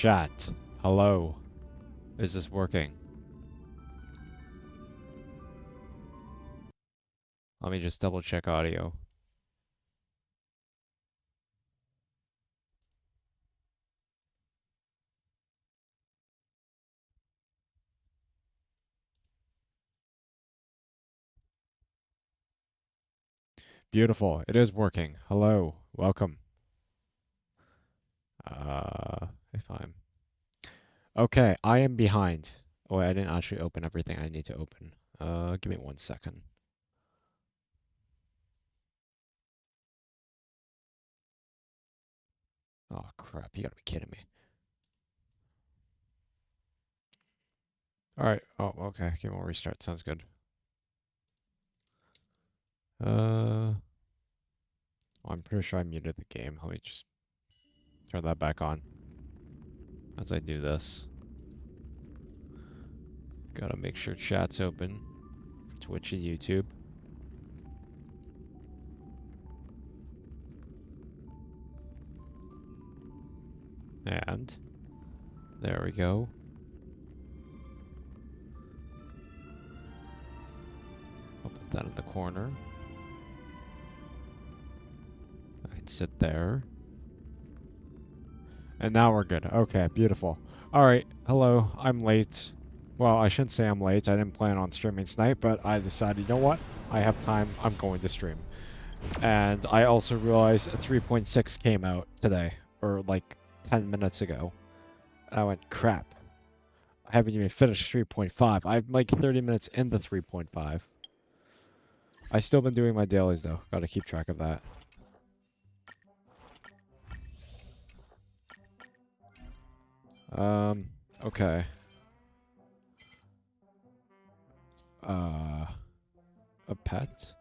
Chat. Hello. Is this working? Let me just double check audio. Beautiful. It is working. Hello. Welcome. If I'm... Okay, I am behind. Oh, I didn't actually open everything I need to open. Give me 1 second. Oh, crap. You gotta be kidding me. Alright. Oh, okay. Give me a restart. Sounds good. I'm pretty sure I muted the game. Let me just turn that back on as I do this. Gotta make sure chat's open for Twitch and YouTube. And there we go. I'll put that in the corner. I can sit there. And now we're good. Okay, beautiful. Alright, hello. I'm late. Well, I shouldn't say I'm late. I didn't plan on streaming tonight, but I decided, you know what? I have time. I'm going to stream. And I also realized 3.6 came out today, or like 10 minutes ago. I went, crap. I haven't even finished 3.5. I'm like 30 minutes into 3.5. I still been doing my dailies though. Gotta keep track of that. Okay. A pet?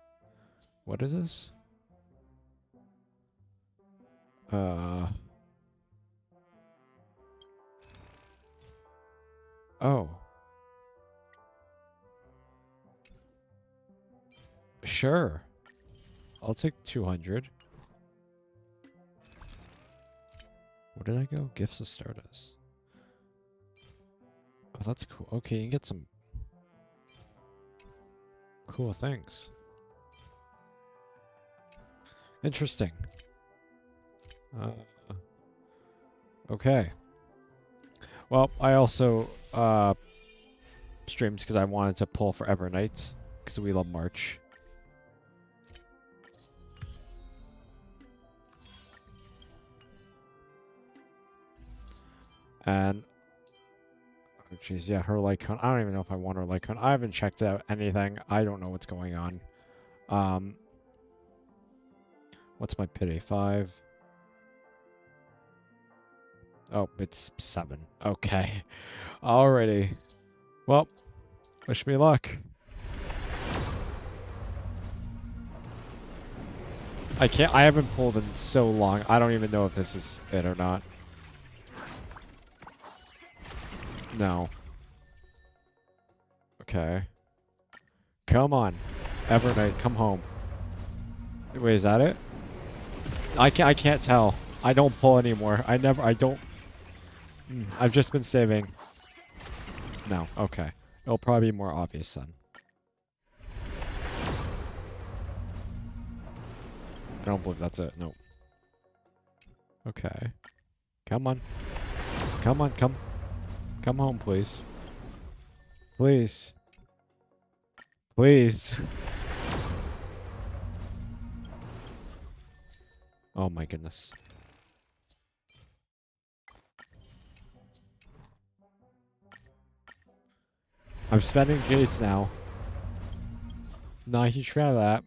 What is this? Oh. Sure. I'll take 200. Where did I go? Gifts of Stardust. Oh, that's cool. Okay, you can get some cool things. Interesting. Okay. Well, I also streamed because I wanted to pull for Evernight because we love March. And oh jeez, yeah, her Lycon. I don't even know if I want her Lycon. I haven't checked out anything. I don't know what's going on. What's my pity? 5. Oh, it's 7. Okay. Alrighty. Well, wish me luck. I haven't pulled in so long. I don't even know if this is it or not. No. Okay. Come on. Evernight, come home. Wait, is that it? I can't tell. I don't pull anymore. I don't. I've just been saving. No, okay. It'll probably be more obvious then. I don't believe that's it. No. Okay. Come on. Come on, come. Come home, please. Please. Please. Oh my goodness. I'm spending jades now. Not a huge fan of that.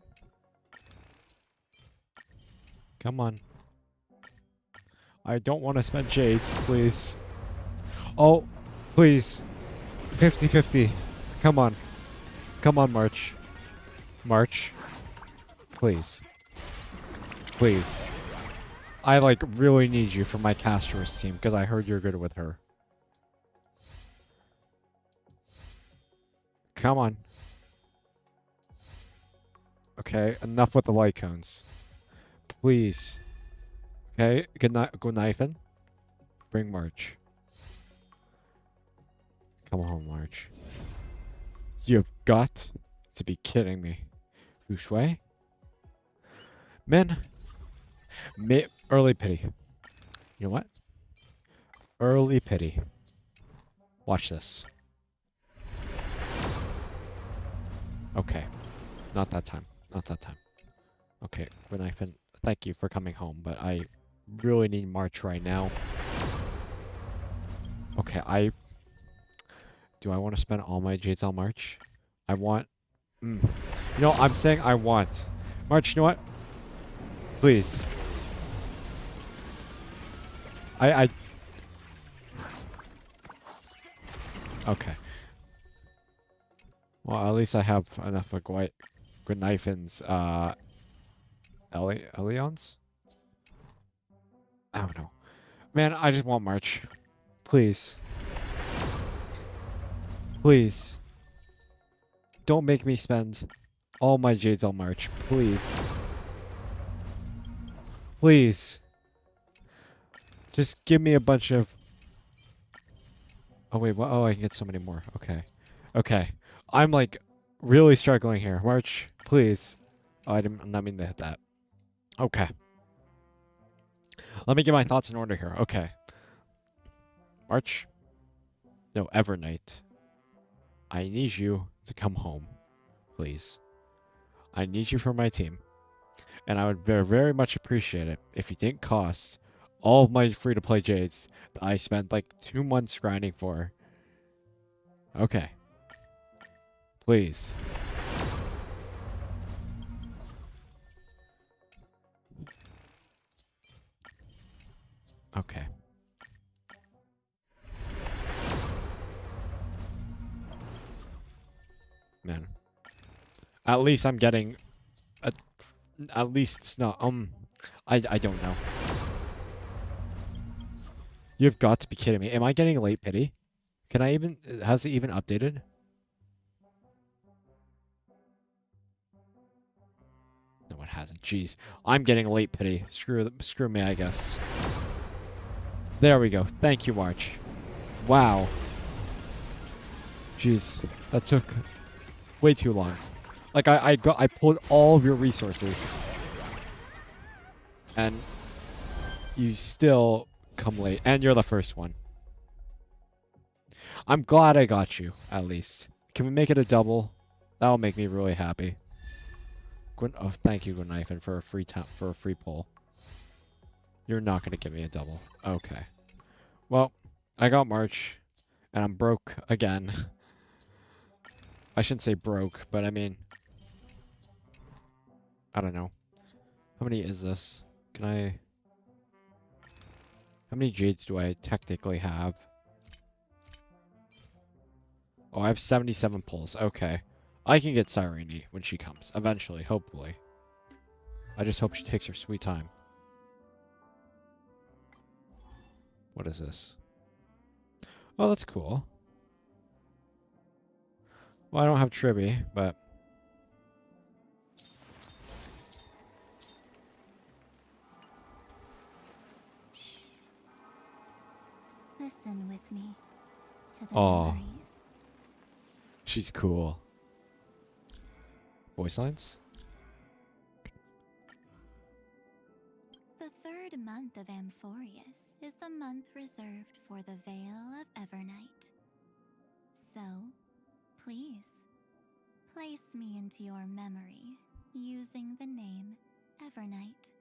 Come on. I don't want to spend jades, please. Oh, please. 50-50. Come on. Come on, March. March. Please. Please. I, like, really need you for my Casterus team, because I heard you're good with her. Come on. Okay, enough with the light cones. Please. Okay, go knifing. Bring March. Come home, March. You've got to be kidding me. Feng Shui? Man. Early pity. You know what? Early pity. Watch this. Okay. Not that time. Not that time. Okay, Gwynnifin, thank you for coming home, but I really need March right now. Okay, do I want to spend all my jades on March? I want... You know, I'm saying I want. March, you know what? Please. Okay. Well, at least I have enough of Gwynnifin's, Elions? I don't know. Man, I just want March. Please. Please. Don't make me spend all my jades on March. Please. Please. Just give me a bunch of... Oh, wait. What? Oh, I can get so many more. Okay. Okay. I'm, like, really struggling here. March, please. Oh, I didn't mean to hit that. Okay. Let me get my thoughts in order here. Okay. March. No, Evernight. I need you to come home. Please. I need you for my team. And I would very, very much appreciate it if you didn't cost all of my free-to-play jades that I spent like 2 months grinding for. Okay. Please. Okay. Man. At least I'm getting... At least it's not... I don't know. You've got to be kidding me. Am I getting late pity? Can I even... Has it even updated? No, it hasn't. Jeez. I'm getting late pity. Screw me, I guess. There we go. Thank you, March. Wow. Jeez. That took way too long. Like, I pulled all of your resources. And you still come late. And you're the first one. I'm glad I got you, at least. Can we make it a double? That'll make me really happy. Oh, thank you, Gwynnifin, for a free pull. You're not gonna give me a double. Okay. Well, I got March, and I'm broke again. I shouldn't say broke, but I mean, I don't know. How many is this? Can I... How many jades do I technically have? Oh, I have 77 pulls. Okay. I can get Sirene when she comes. Eventually, hopefully. I just hope she takes her sweet time. What is this? Oh, that's cool. Well, I don't have Tribby, but... Listen with me to the Aw. memories. She's cool. Voice lines? The third month of Amphorius is the month reserved for the Vale of Evernight. So, please, place me into your memory using the name Evernight.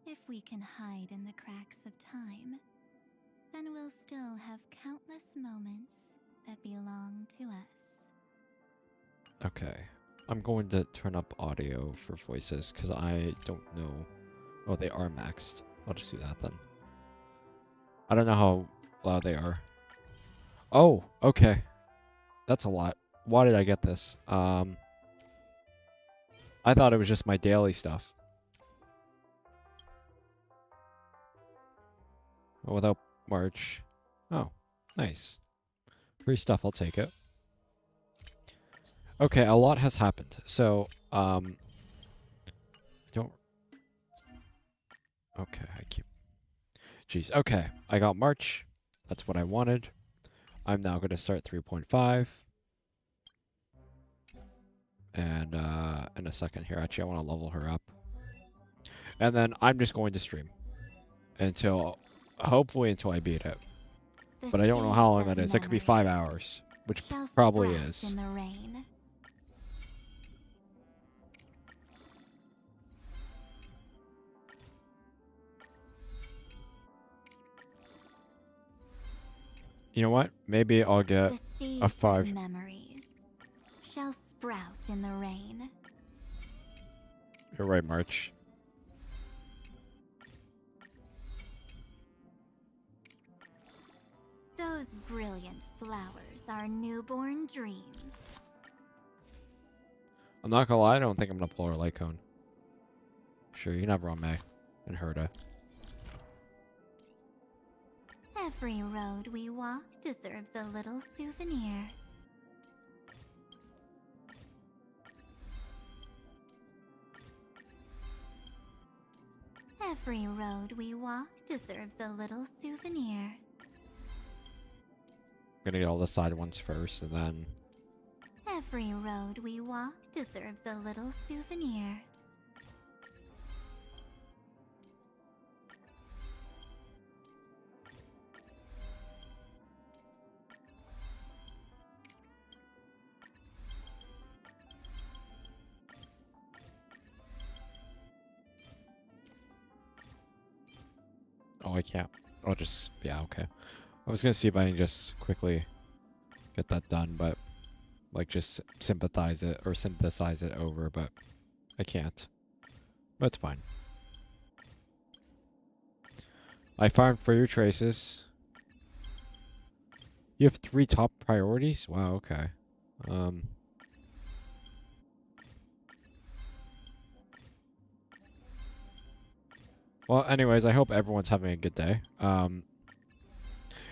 If we can hide in the cracks of time, then we'll still have countless moments that belong to us. Okay. I'm going to turn up audio for voices, because I don't know... Oh, they are maxed. I'll just do that then. I don't know how loud they are. Oh, okay. That's a lot. Why did I get this? I thought it was just my daily stuff. Oh, without March. Oh, nice. Free stuff, I'll take it. Okay, a lot has happened. So, don't... Okay, I keep... Jeez, okay. I got March. That's what I wanted. I'm now going to start 3.5. And in a second here, actually, I want to level her up. And then I'm just going to stream until, hopefully until I beat it. But I don't know how long that is. It could be 5 hours, which probably is. In the rain. You know what? Maybe I'll get a 5. Memories shall sprout in the rain. You're right, March. Those brilliant flowers are newborn dreams. I'm not gonna lie, I don't think I'm gonna pull her light cone. Sure, you can have her on May and Herda. Every road we walk deserves a little souvenir. Every road we walk deserves a little souvenir. I'm gonna get all the side ones first, and then... Every road we walk deserves a little souvenir. Oh, I can't. I'll just... Yeah, okay. I was gonna see if I can just quickly get that done, but... Like, just synthesize it over, but... I can't. But it's fine. I farmed for your traces. You have 3 top priorities? Wow, okay. Well, anyways, I hope everyone's having a good day.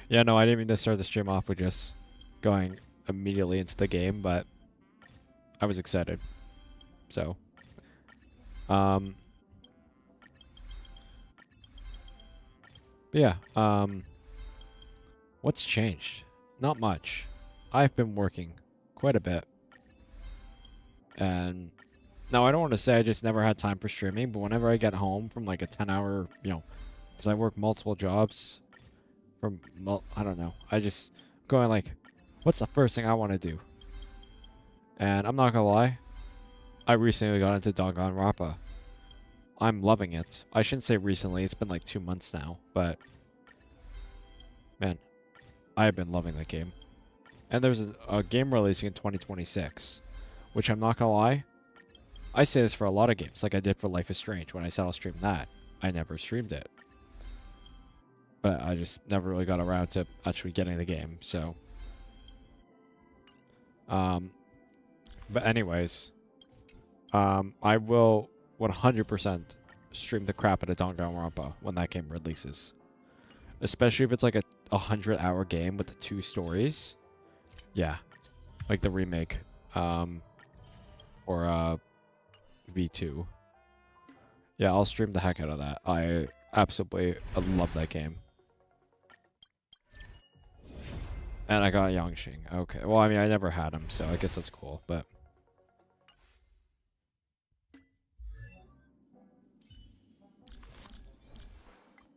Yeah, no, I didn't mean to start the stream off with just going immediately into the game, but I was excited. So, but yeah, what's changed? Not much. I've been working quite a bit. And now I don't want to say I just never had time for streaming, but whenever I get home from like a 10-hour, you know, because I work multiple jobs from, I don't know, I just going like, what's the first thing I want to do? And I'm not gonna lie, I recently got into Danganronpa. I'm loving it. I shouldn't say recently, it's been like 2 months now, but man, I have been loving that game. And there's a game releasing in 2026, which I'm not gonna lie, I say this for a lot of games, like I did for Life is Strange. When I said I'll stream that, I never streamed it. But I just never really got around to actually getting the game, so... But anyways, I will 100% stream the crap out of Danganronpa when that game releases. Especially if it's like a 100-hour game with the 2 stories. Yeah. Like the remake. Or, V2. Yeah, I'll stream the heck out of that. I absolutely love that game. And I got Yangxing. Okay. Well, I mean, I never had him, so I guess that's cool, but...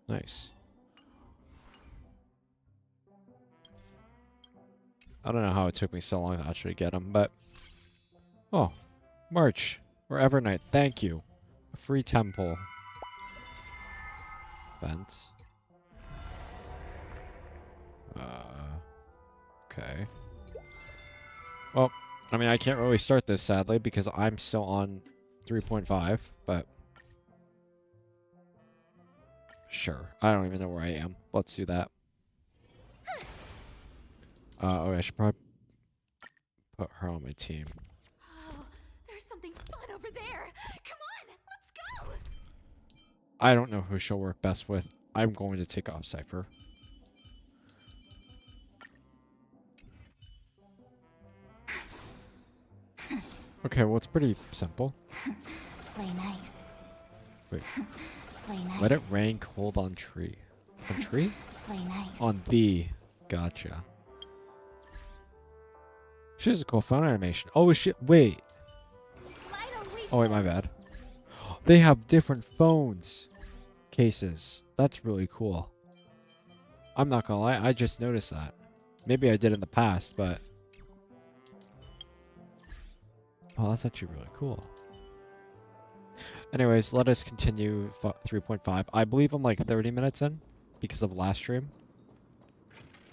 Nice. I don't know how it took me so long to actually get him, but... Oh. March. Or Evernight. Thank you. A free temple. Vents. Okay. Well, I mean, I can't really start this, sadly, because I'm still on 3.5, but... Sure. I don't even know where I am. Let's do that. Oh, I should probably put her on my team. Oh, there's something fun over there. Come on, let's go. I don't know who she'll work best with. I'm going to take off Cypher. Okay, well, it's pretty simple. Play nice. Wait. Play nice. Let it rain cold on tree. On tree? Play nice. On the. Gotcha. She's a cool phone animation. Oh shit! Wait. Why don't we Oh wait, my bad. They have different phones cases. That's really cool. I'm not gonna lie, I just noticed that. Maybe I did in the past, but oh, that's actually really cool. Anyways, let us continue 3.5. I believe I'm like 30 minutes in because of last stream.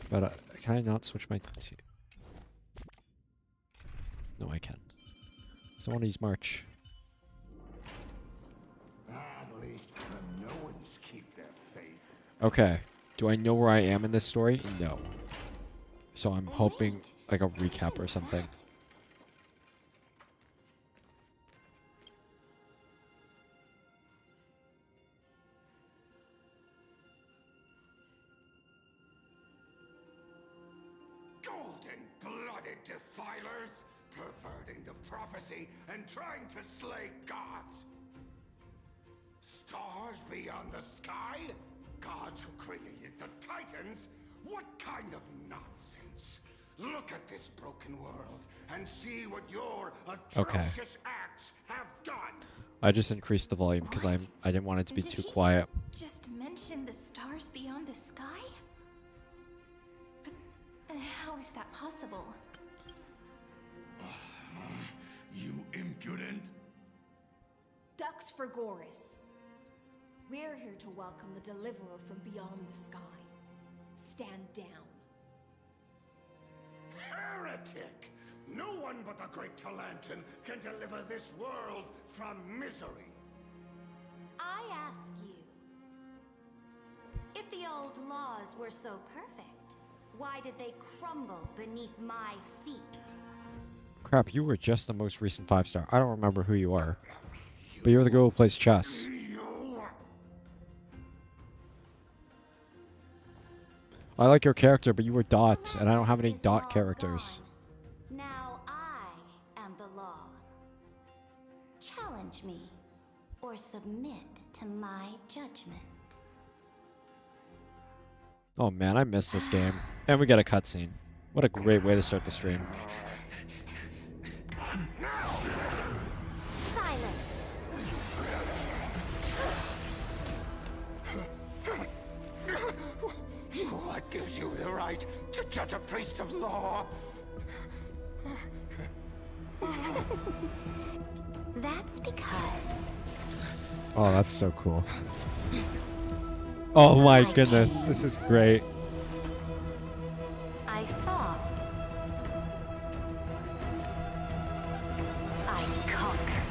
But can I not switch my... No, I can. So I want to use March. Families can no one's keep their faith. Okay. Do I know where I am in this story? No. So I'm hoping like a recap or something. Golden-blooded defilers, perverting the prophecy and trying to slay gods. Stars beyond the sky? Gods who created the Titans? What kind of nonsense? Look at this broken world and see what your atrocious acts have done. I just increased the volume because I didn't want it to be too quiet. Just mention the stars beyond the sky? But how is that possible? You impudent. Ducks for Goris. We're here to welcome the deliverer from beyond the sky. Stand down. Heretic! No one but the great Talantin can deliver this world from misery. I ask you, if the old laws were so perfect, why did they crumble beneath my feet? Crap, you were just the most recent 5-star. I don't remember who you are. But you're the girl who plays chess. I like your character, but you were Dot, and I don't have any Dot characters. Now I am the law. Challenge me, or submit to my judgment. Oh man, I missed this game. And we got a cutscene. What a great way to start the stream. Silence! What gives you the right to judge a priest of law? That's because Oh, that's so cool. Oh my goodness, this is great. I saw. I conquered.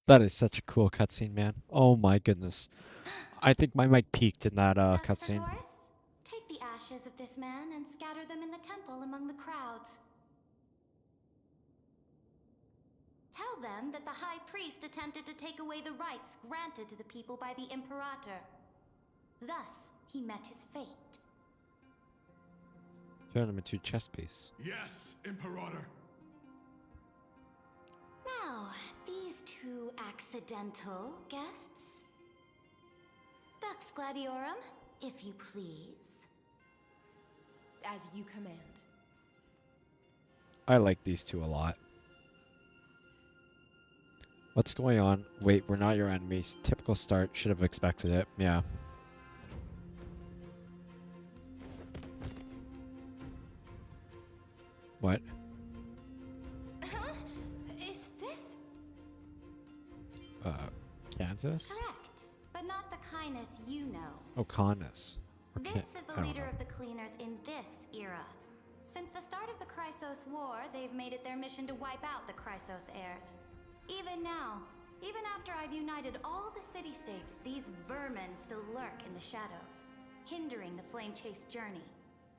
That is such a cool cutscene, man. Oh my goodness. I think my mic peaked in that cutscene. Doris, take the ashes of this man and scatter them in the temple among the crowds. Tell them that the high priest attempted to take away the rights granted to the people by the Imperator. Thus, he met his fate. Turn him into a chess piece. Yes, Imperator. Now, these two accidental guests. Dux Gladiorum, if you please. As you command. I like these two a lot. What's going on? Wait, we're not your enemies. Typical start. Should have expected it. Yeah. What? Huh? Is this? Kansas? Correct, but not the kindness you know. Oh, Kansas. Or This is I the don't leader know. of the cleaners in this era. Since the start of the Chrysos War, they've made it their mission to wipe out the Chrysos heirs. Even now, even after I've united all the city-states, these vermin still lurk in the shadows, hindering the Flame Chase journey.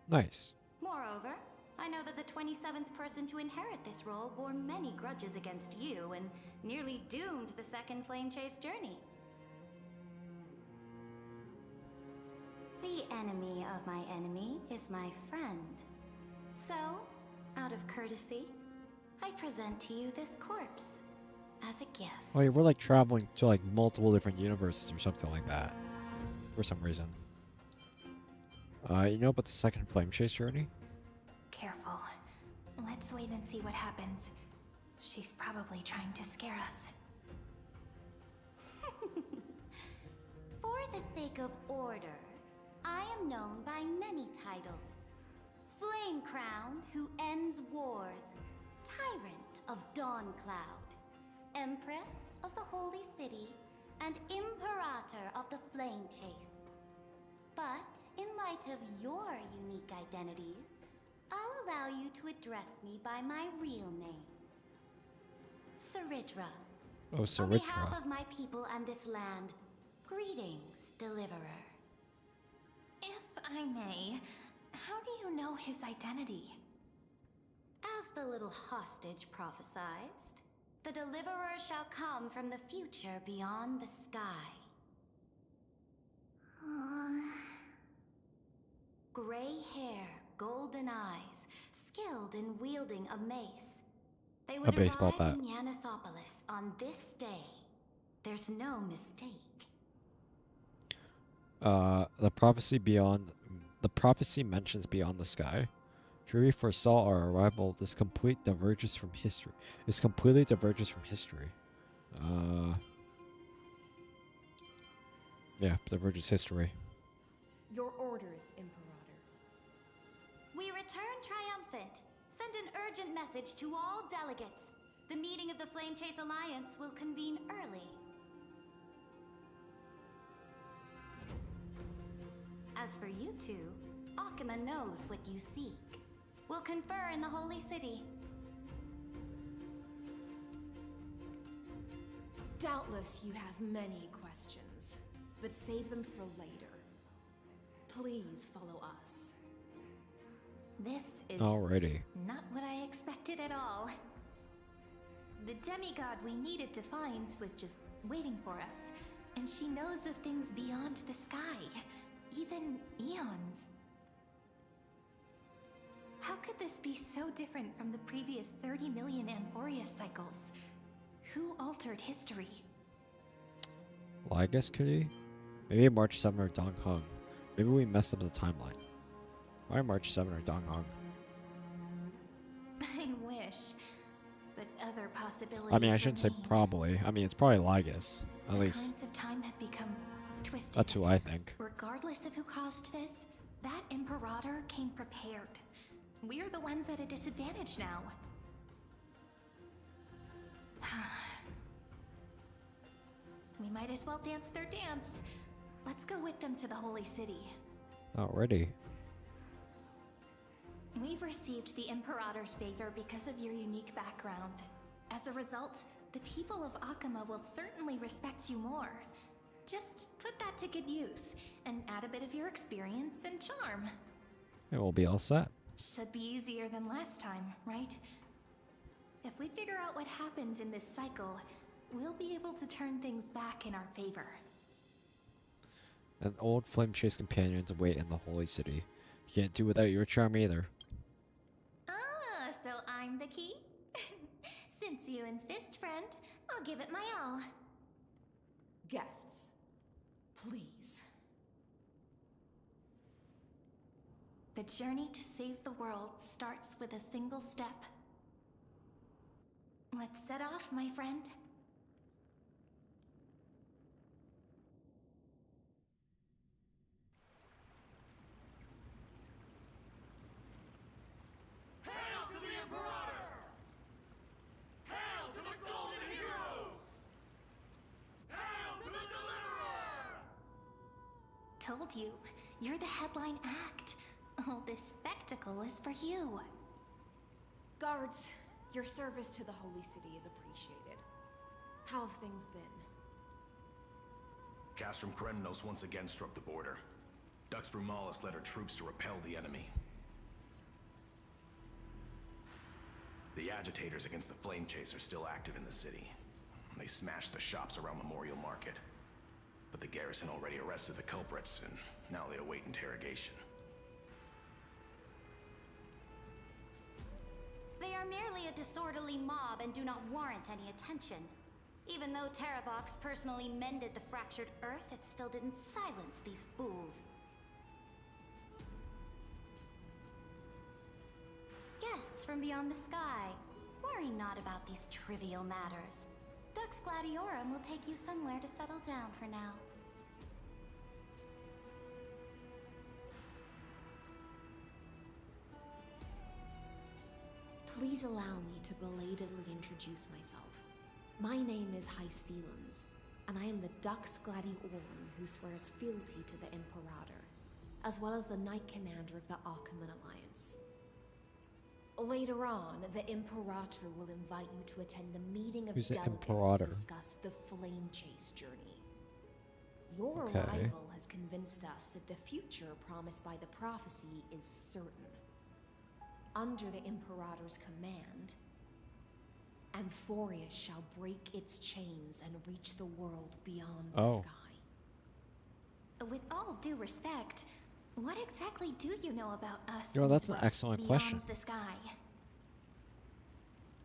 Nice. Moreover, I know that the 27th person to inherit this role bore many grudges against you and nearly doomed the second Flame Chase journey. The enemy of my enemy is my friend. So, out of courtesy, I present to you this corpse as a gift. Oh, yeah, we're like traveling to like multiple different universes or something like that. For some reason. You know about the second Flame Chase journey? Careful. Let's wait and see what happens. She's probably trying to scare us. For the sake of order, I am known by many titles. Flame Crown, who ends wars. Tyrant of Dawncloud. Empress of the Holy City. And Imperator of the Flame Chase. But, in light of your unique identities, I'll allow you to address me by my real name. Saridra. Oh, On behalf Saritra. of my people and this land, greetings, Deliverer. If I may, how do you know his identity? As the little hostage prophesied, the Deliverer shall come from the future beyond the sky. Gray hair, golden eyes, skilled in wielding a mace. They would baseball arrive bat. in Yanisopolis on this day. There's no mistake. The prophecy mentions beyond the sky. Drury foresaw our arrival. This completely diverges from history. Yeah, diverges history. Your orders, Imperator. We return triumphant. Send an urgent message to all delegates. The meeting of the Flame Chase Alliance will convene early. As for you two, Akuma knows what you seek. We'll confer in the Holy City. Doubtless you have many questions, but save them for later. Please follow us. This is Alrighty. not what I expected at all. The demigod we needed to find was just waiting for us, and she knows of things beyond the sky, even eons. How could this be so different from the previous 30 million Amphorius cycles? Who altered history? Well, I guess could he? Maybe March 7 or Dong Hong. Maybe we messed up the timeline. Why March 7 or Dong Hong? I wish, but other possibilities I mean, I shouldn't say remain. probably. I mean, it's probably Ligus. At The least currents of time have become twisted. that's who I think. Regardless of who caused this, that Imperator came prepared. We're the ones at a disadvantage now. We might as well dance their dance. Let's go with them to the Holy City. Already. We've received the Imperator's favor because of your unique background. As a result, the people of Akuma will certainly respect you more. Just put that to good use, and add a bit of your experience and charm. And we'll be all set. Should be easier than last time, right? If we figure out what happened in this cycle, we'll be able to turn things back in our favor. An old flame chase companion to wait in the holy city. You can't do without your charm either. Ah, so I'm the key? Since you insist, friend, I'll give it my all. Guests, please. The journey to save the world starts with a single step. Let's set off, my friend. Hail to the Imperator! Hail to the Golden Heroes! Hail to the Deliverer! Told you, you're the headline act. All this spectacle is for you. Guards, your service to the Holy City is appreciated. How have things been? Castrum Krennos once again struck the border. Dux Brumalis led her troops to repel the enemy. The agitators against the Flame Chase are still active in the city. They smashed the shops around Memorial Market. But the garrison already arrested the culprits, and now they await interrogation. They are merely a disorderly mob and do not warrant any attention. Even though Terravox personally mended the fractured earth, it still didn't silence these fools. Guests, threats from beyond the sky. Worry not about these trivial matters. Dux Gladiorum will take you somewhere to settle down for now. Please allow me to belatedly introduce myself. My name is Hycelans, and I am the Dux Gladiorum who swears fealty to the Imperator, as well as the Knight Commander of the Achaeman Alliance. Later on, the Imperator will invite you to attend the meeting of Who's the delegates Imperator? to discuss the Flame Chase journey. Your Okay. arrival has convinced us that the future promised by the prophecy is certain. Under the Imperator's command, Amphorius shall break its chains and reach the world beyond the Oh. sky. With all due respect, what exactly do you know about us? You know, that's and an what excellent question. beyond the sky?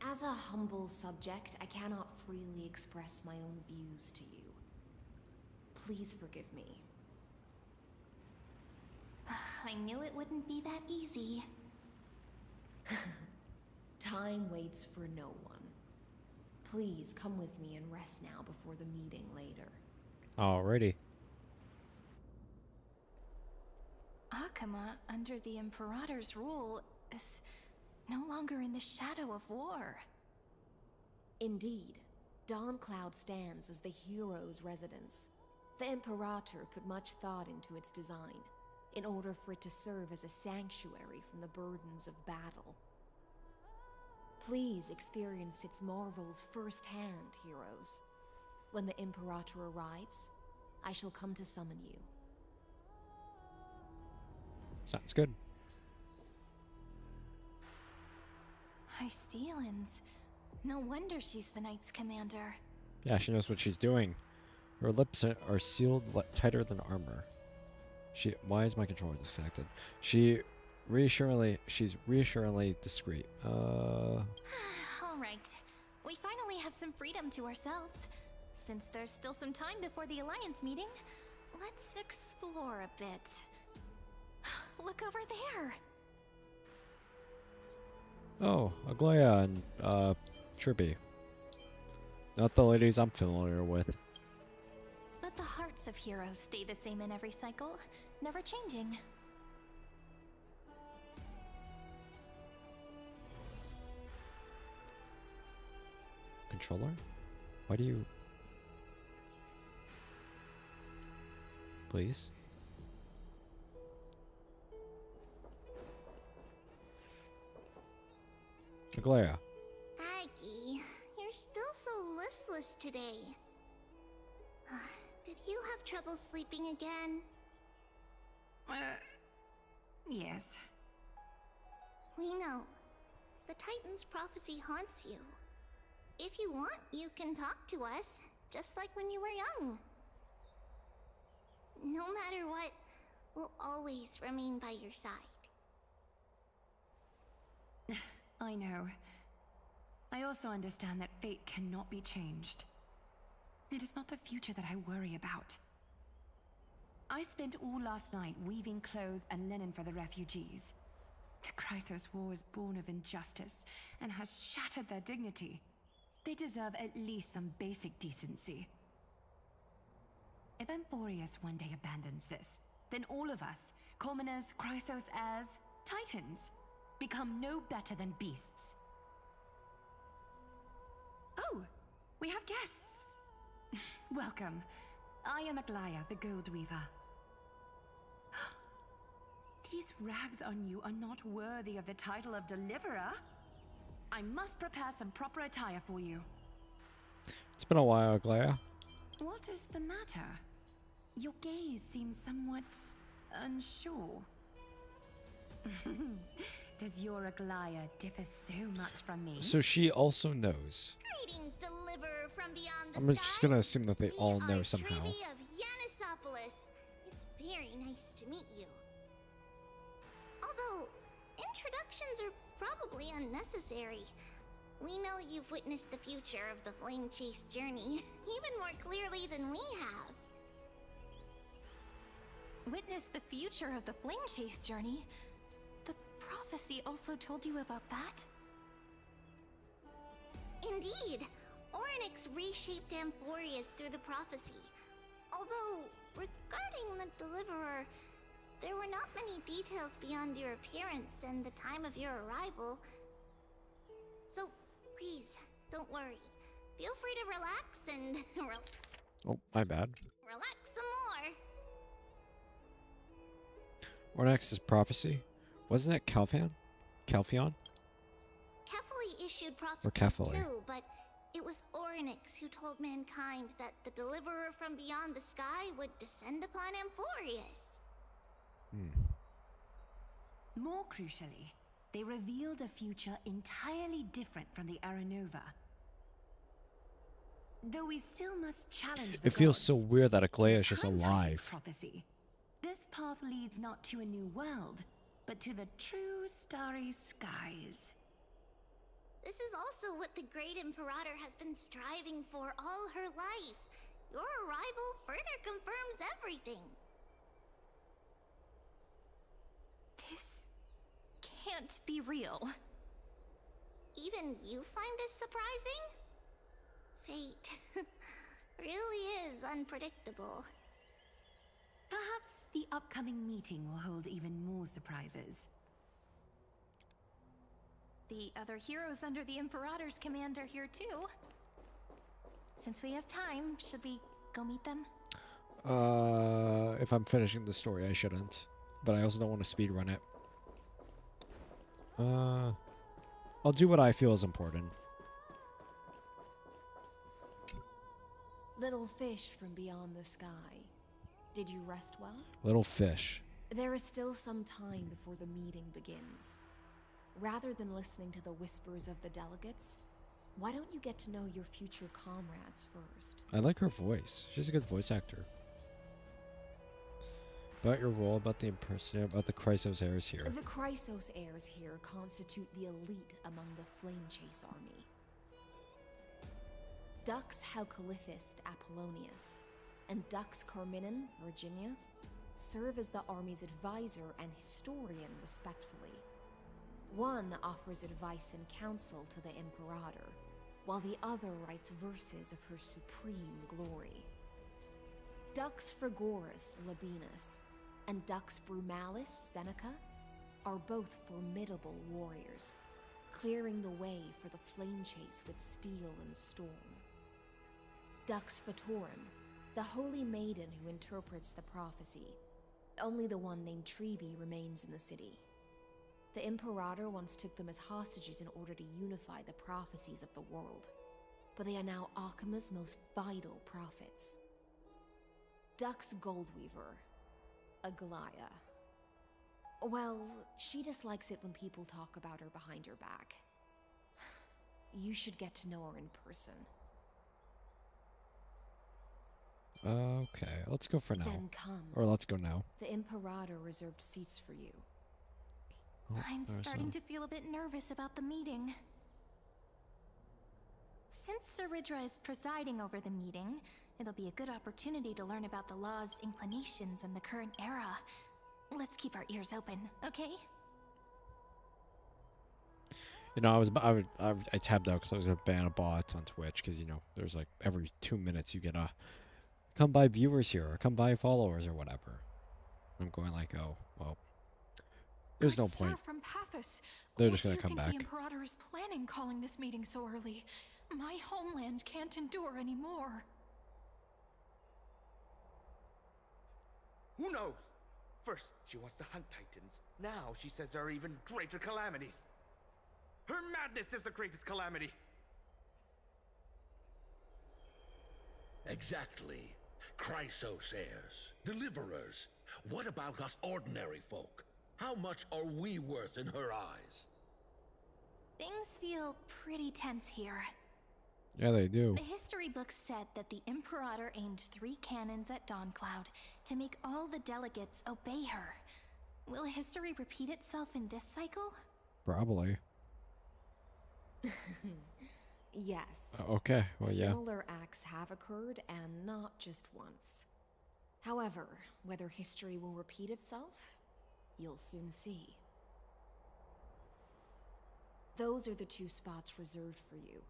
As a humble subject, I cannot freely express my own views to you. Please forgive me. I knew it wouldn't be that easy. Time waits for no one. Please come with me and rest now before the meeting later. Alrighty. Akama, under the Imperator's rule, is no longer in the shadow of war. Indeed, Dawncloud stands as the hero's residence. The Imperator put much thought into its design, in order for it to serve as a sanctuary from the burdens of battle. Please experience its marvels firsthand, heroes. When the Imperator arrives, I shall come to summon you. Sounds good. Hycelans. No wonder she's the Knight's commander. Yeah, she knows what she's doing. Her lips are sealed tighter than armor. Why is my controller disconnected? She's reassuringly discreet. All right. We finally have some freedom to ourselves. Since there's still some time before the Alliance meeting, let's explore a bit. Look over there. Oh, Aglaya and Trippy. Not the ladies I'm familiar with. But the hearts of heroes stay the same in every cycle, never changing. Controller? Why do you... Please? Aglaya. Aggie, you're still so listless today. Did you have trouble sleeping again? Yes. We know. The Titan's prophecy haunts you. If you want, you can talk to us, just like when you were young. No matter what, we'll always remain by your side. I know. I also understand that fate cannot be changed. It is not the future that I worry about. I spent all last night weaving clothes and linen for the refugees. The Chrysos War is born of injustice and has shattered their dignity. They deserve at least some basic decency. If Amphorius one day abandons this, then all of us, commoners, Chrysos heirs, Titans, become no better than beasts. Oh, we have guests. Welcome. I am Aglaya, the Gold Weaver. These rags on you are not worthy of the title of Deliverer. I must prepare some proper attire for you. It's been a while, Aglaya. What is the matter? Your gaze seems somewhat unsure. Does your Aglaya differ so much from me? So she also knows. Greetings, deliverer from beyond the I'm sky. just gonna assume that they all know We are somehow. Trivi of Yanisopolis. It's very nice to meet you. Although, introductions are probably unnecessary. We know you've witnessed the future of the Flame Chase journey even more clearly than we have. Witness the future of the Flame Chase journey? The prophecy also told you about that? Indeed, Orynyx reshaped Amphorius through the prophecy. Although, regarding the Deliverer, there were not many details beyond your appearance and the time of your arrival. So, please, don't worry. Feel free to relax and Oh, my bad. relax some more. Ornax's prophecy? Wasn't it Calphion? Calphion? Kefali issued Or prophecies Kefali. too, but it was Orynyx who told mankind that the Deliverer from beyond the sky would descend upon Amphorius. More crucially, they revealed a future entirely different from the Aranova. Though we still must challenge the It feels so gods, weird that Aglaya is the just current Titan's alive. prophecy. This path leads not to a new world, but to the true starry skies. This is also what the Great Imperator has been striving for all her life. Your arrival further confirms everything. This can't be real. Even you find this surprising? Fate really is unpredictable. Perhaps the upcoming meeting will hold even more surprises. The other heroes under the Imperator's command are here too. Since we have time, should we go meet them? If I'm finishing the story, I shouldn't. But I also don't want to speedrun it. I'll do what I feel is important. Little fish from beyond the sky. Did you rest well? Little fish. There is still some time before the meeting begins. Rather than listening to the whispers of the delegates, why don't you get to know your future comrades first? I like her voice. She's a good voice actor. About your role, about the about the Chrysos heirs here. The Chrysos heirs here constitute the elite among the Flame Chase army. Dux Haucalithist Apollonius and Dux Carminin, Virginia, serve as the army's advisor and historian respectively. One offers advice and counsel to the Imperator, while the other writes verses of her supreme glory. Dux Frigoris Labienus and Dux Brumalis Seneca are both formidable warriors, clearing the way for the Flame Chase with steel and storm. Dux Fatorum, the holy maiden who interprets the prophecy. Only the one named Treeby remains in the city. The Imperator once took them as hostages in order to unify the prophecies of the world, but they are now Akima's most vital prophets. Dux Goldweaver, Aglaya. Well, she dislikes it when people talk about her behind her back. You should get to know her in person. Okay, let's go for now. Then come. Or let's go now. The Imperator reserved seats for you. Oh, I'm there's starting some. to feel a bit nervous about the meeting. Since Saridra is presiding over the meeting, it'll be a good opportunity to learn about the law's inclinations in the current era. Let's keep our ears open, okay? You know, I tabbed out because I was gonna ban a bot on Twitch because you know there's like every 2 minutes you get a come by viewers here or come by followers or whatever. I'm going like, oh well, there's no Good sir point. from Paphos, They're what just gonna do you come think back. The Imperator is planning calling this meeting so early. My homeland can't endure anymore. Who knows? First, she wants to hunt Titans. Now she says there are even greater calamities. Her madness is the greatest calamity. Exactly. Chrysos heirs, deliverers. What about us ordinary folk? How much are we worth in her eyes? Things feel pretty tense here. Yeah, they do. The history books said that the Imperator aimed 3 cannons at Dawncloud to make all the delegates obey her. Will history repeat itself in this cycle? Probably. Yes. Okay. Well, yeah. Similar acts have occurred, and not just once. However, whether history will repeat itself, you'll soon see. Those are the 2 spots reserved for you.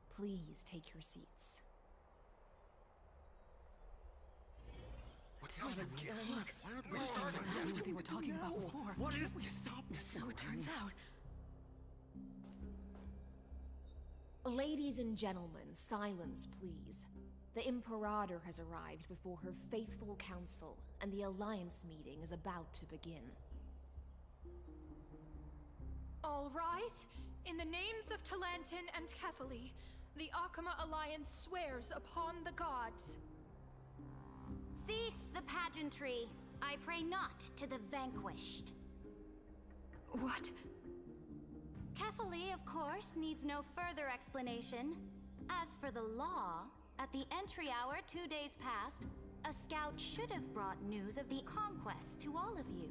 Please take your seats. That's what they were talking about before. What is we stop? So it turns out. Ladies and gentlemen, silence, please. The Imperator has arrived before her faithful council, and the Alliance meeting is about to begin. All rise. In the names of Talantin and Kefali, the Akama Alliance swears upon the gods. Cease the pageantry. I pray not to the vanquished. What? Kefali, of course, needs no further explanation. As for the law, at the entry hour 2 days past, a scout should have brought news of the conquest to all of you.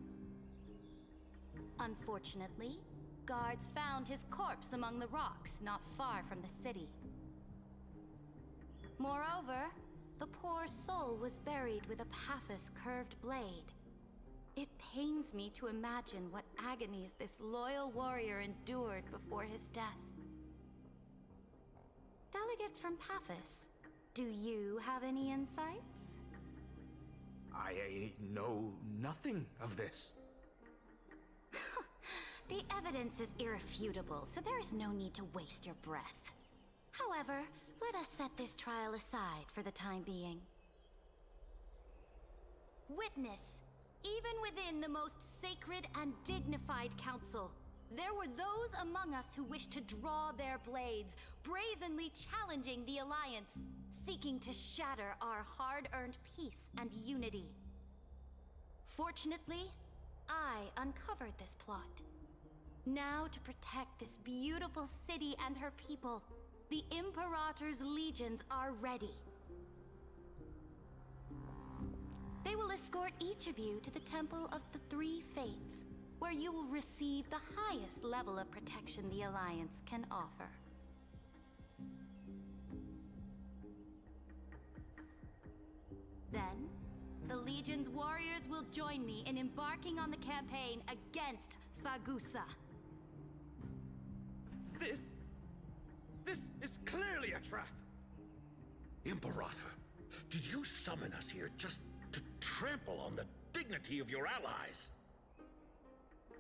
Unfortunately, guards found his corpse among the rocks not far from the city. Moreover, the poor soul was buried with a Paphos curved blade. It pains me to imagine what agonies this loyal warrior endured before his death. Delegate from Paphos, do you have any insights? I know nothing of this. The evidence is irrefutable, so there is no need to waste your breath. However, let us set this trial aside for the time being. Witness, even within the most sacred and dignified council, there were those among us who wished to draw their blades, brazenly challenging the Alliance, seeking to shatter our hard-earned peace and unity. Fortunately, I uncovered this plot. Now, to protect this beautiful city and her people, the Imperator's legions are ready. They will escort each of you to the Temple of the Three Fates, where you will receive the highest level of protection the Alliance can offer. Then, the Legion's warriors will join me in embarking on the campaign against Fagusa. This is clearly a trap! Imperator, did you summon us here just to trample on the dignity of your allies?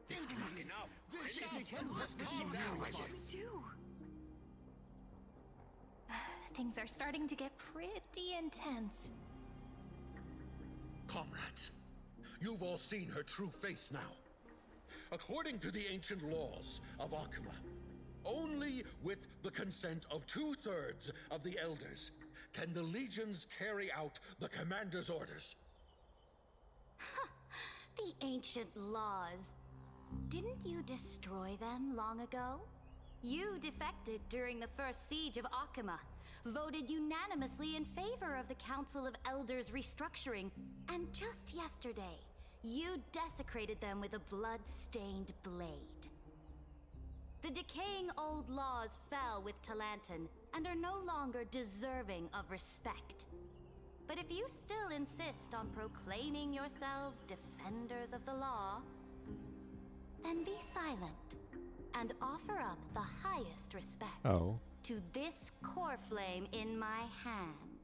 This is not enough. Just calm down, What do we do? Things are starting to get pretty intense. Comrades, you've all seen her true face now. According to the ancient laws of Akuma, only with the consent of 2/3 of the elders can the legions carry out the commander's orders. The ancient laws. Didn't you destroy them long ago? You defected during the first siege of Akuma, voted unanimously in favor of the Council of Elders restructuring, and just yesterday, you desecrated them with a blood-stained blade. The decaying old laws fell with Talantin and are no longer deserving of respect. But if you still insist on proclaiming yourselves defenders of the law, then be silent and offer up the highest respect to this core flame in my hand.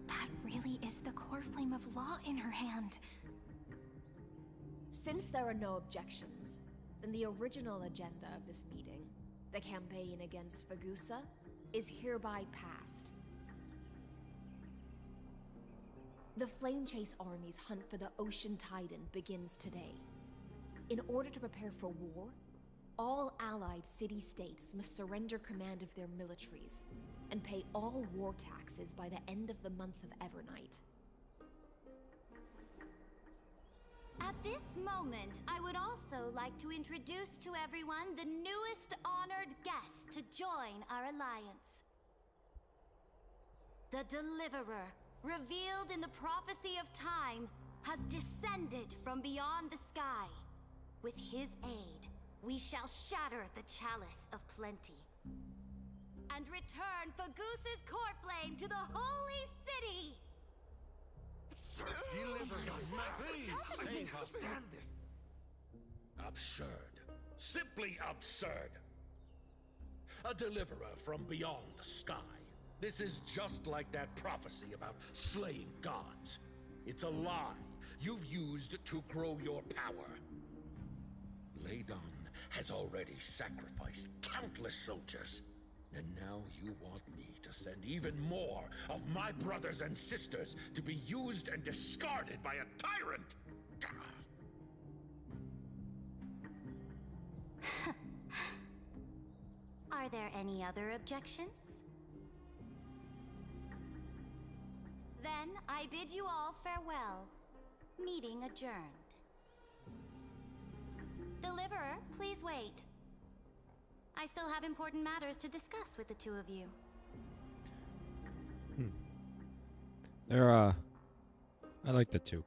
That really is the core flame of law in her hand. Since there are no objections, then the original agenda of this meeting, the campaign against Fagusa, is hereby passed. The Flame Chase Army's hunt for the Ocean Titan begins today. In order to prepare for war, all allied city-states must surrender command of their militaries and pay all war taxes by the end of the month of Evernight. At this moment, I would also like to introduce to everyone the newest honored guest to join our alliance. The Deliverer, revealed in the prophecy of time, has descended from beyond the sky. With his aid, we shall shatter the chalice of plenty and return Fagusa's core flame to the holy city! Deliver us, please. I can't stand this! Absurd. Simply absurd. A deliverer from beyond the sky. This is just like that prophecy about slaying gods. It's a lie you've used to grow your power. Ladon has already sacrificed countless soldiers. And now you want me to send even more of my brothers and sisters to be used and discarded by a tyrant? Are there any other objections? Then I bid you all farewell. Meeting adjourned. Deliverer, please wait. I still have important matters to discuss with the two of you. I like the two.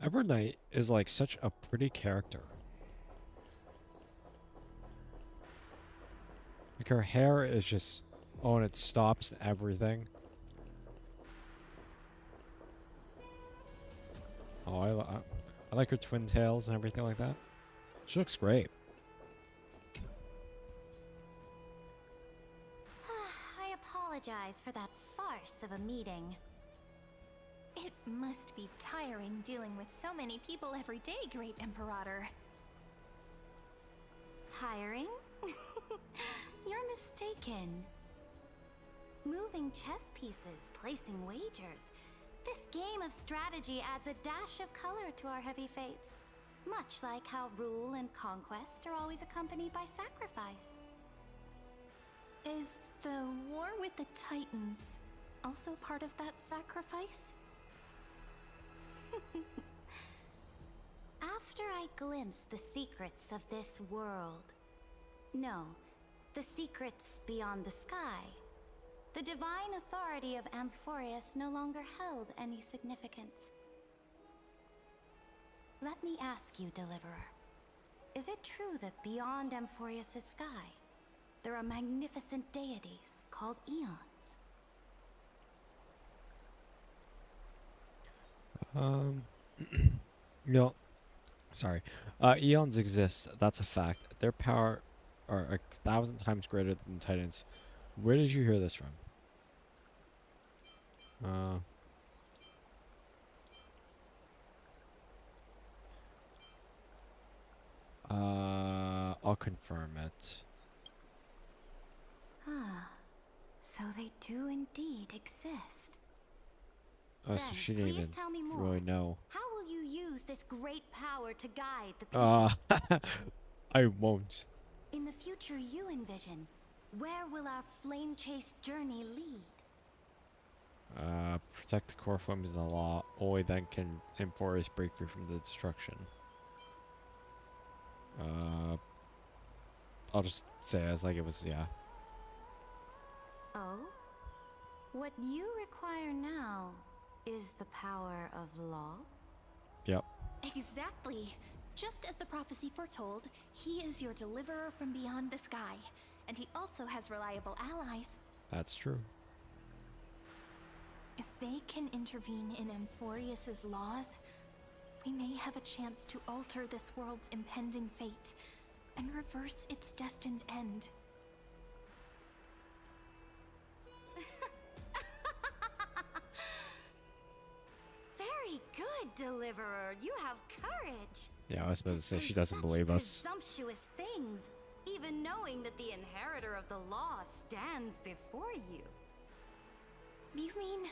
Evernight is like such a pretty character. Like her hair is just, oh, and it stops and everything. Oh, I like her twin tails and everything like that. She looks great. I apologize for that farce of a meeting. It must be tiring dealing with so many people every day, Great Imperator. Tiring? You're mistaken. Moving chess pieces, placing wagers. This game of strategy adds a dash of color to our heavy fates. Much like how rule and conquest are always accompanied by sacrifice. Is the war with the Titans also part of that sacrifice? After I glimpse the secrets of this world. No, the secrets beyond the sky. The divine authority of Amphorius no longer held any significance. Let me ask you, Deliverer. Is it true that beyond Amphorius' sky, there are magnificent deities called Eons? No, sorry. Eons exist. That's a fact. Their power are 1,000 times greater than the Titans. Where did you hear this from? I'll confirm it. Ah, so they do indeed exist. Oh, so Then, she didn't please even tell me more. really know. How will you use this great power to guide the people? I won't. In the future you envision, where will our flame chase journey lead? Protect the core flames in the law. Only then can Amphorius break free from the destruction. I'll just say as like it was, yeah. Oh? What you require now is the power of law? Yep. Exactly. Just as the prophecy foretold, he is your deliverer from beyond the sky, and he also has reliable allies. That's true. If they can intervene in Amphorius' laws, we may have a chance to alter this world's impending fate and reverse its destined end. Very good, Deliverer. You have courage. Yeah, I was about to say she doesn't believe us. Presumptuous things, even knowing that the inheritor of the law stands before you. You mean...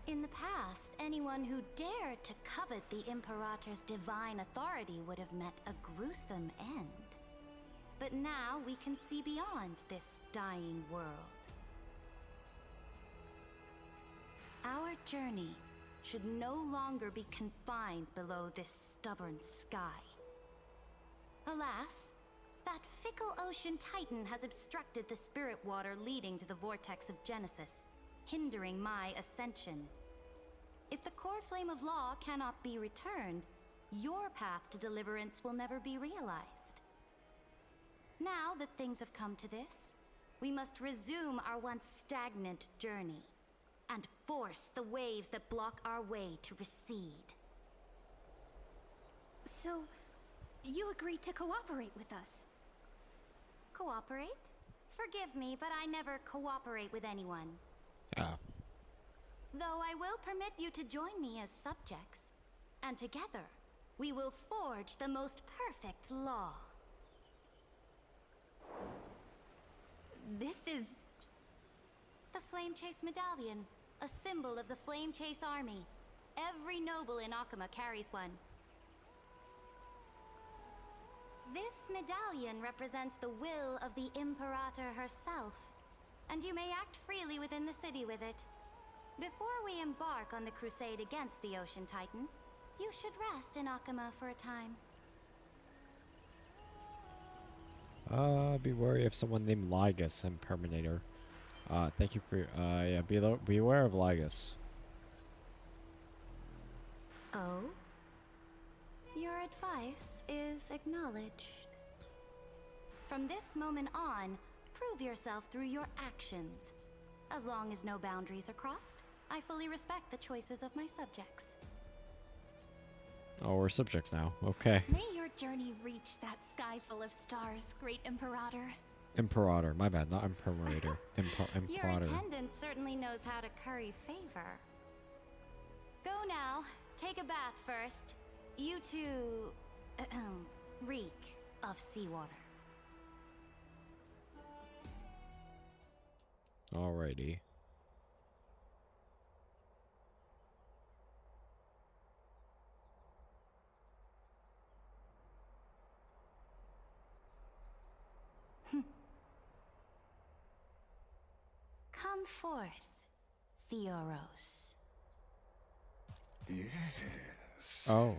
In the past, anyone who dared to covet the Imperator's divine authority would have met a gruesome end. But now we can see beyond this dying world. Our journey should no longer be confined below this stubborn sky. Alas, that fickle ocean titan has obstructed the spirit water leading to the vortex of Genesis, hindering my ascension. If the core flame of law cannot be returned, your path to deliverance will never be realized. Now that things have come to this, we must resume our once stagnant journey and force the waves that block our way to recede. So, you agreed to cooperate with us? Cooperate? Forgive me, but I never cooperate with anyone. Yeah. Though I will permit you to join me as subjects. And together, we will forge the most perfect law. This is... The Flame Chase Medallion, a symbol of the Flame Chase Army. Every noble in Akuma carries one. This medallion represents the will of the Imperator herself, and you may act freely within the city with it. Before we embark on the crusade against the Ocean Titan, you should rest in Akuma for a time. Be wary of someone named Lygus and Perminator. Thank you for, yeah, beware of Lygus. Oh? Your advice is acknowledged. From this moment on, prove yourself through your actions. As long as no boundaries are crossed, I fully respect the choices of my subjects. Oh, we're subjects now. Okay. May your journey reach that sky full of stars, Great Imperator. Imperator. My bad, not Imperator. Your Imperator. attendant certainly knows how to curry favor. Go now. Take a bath first. You two... reek of seawater. Alrighty. Come forth, Theoros. Yes. Oh.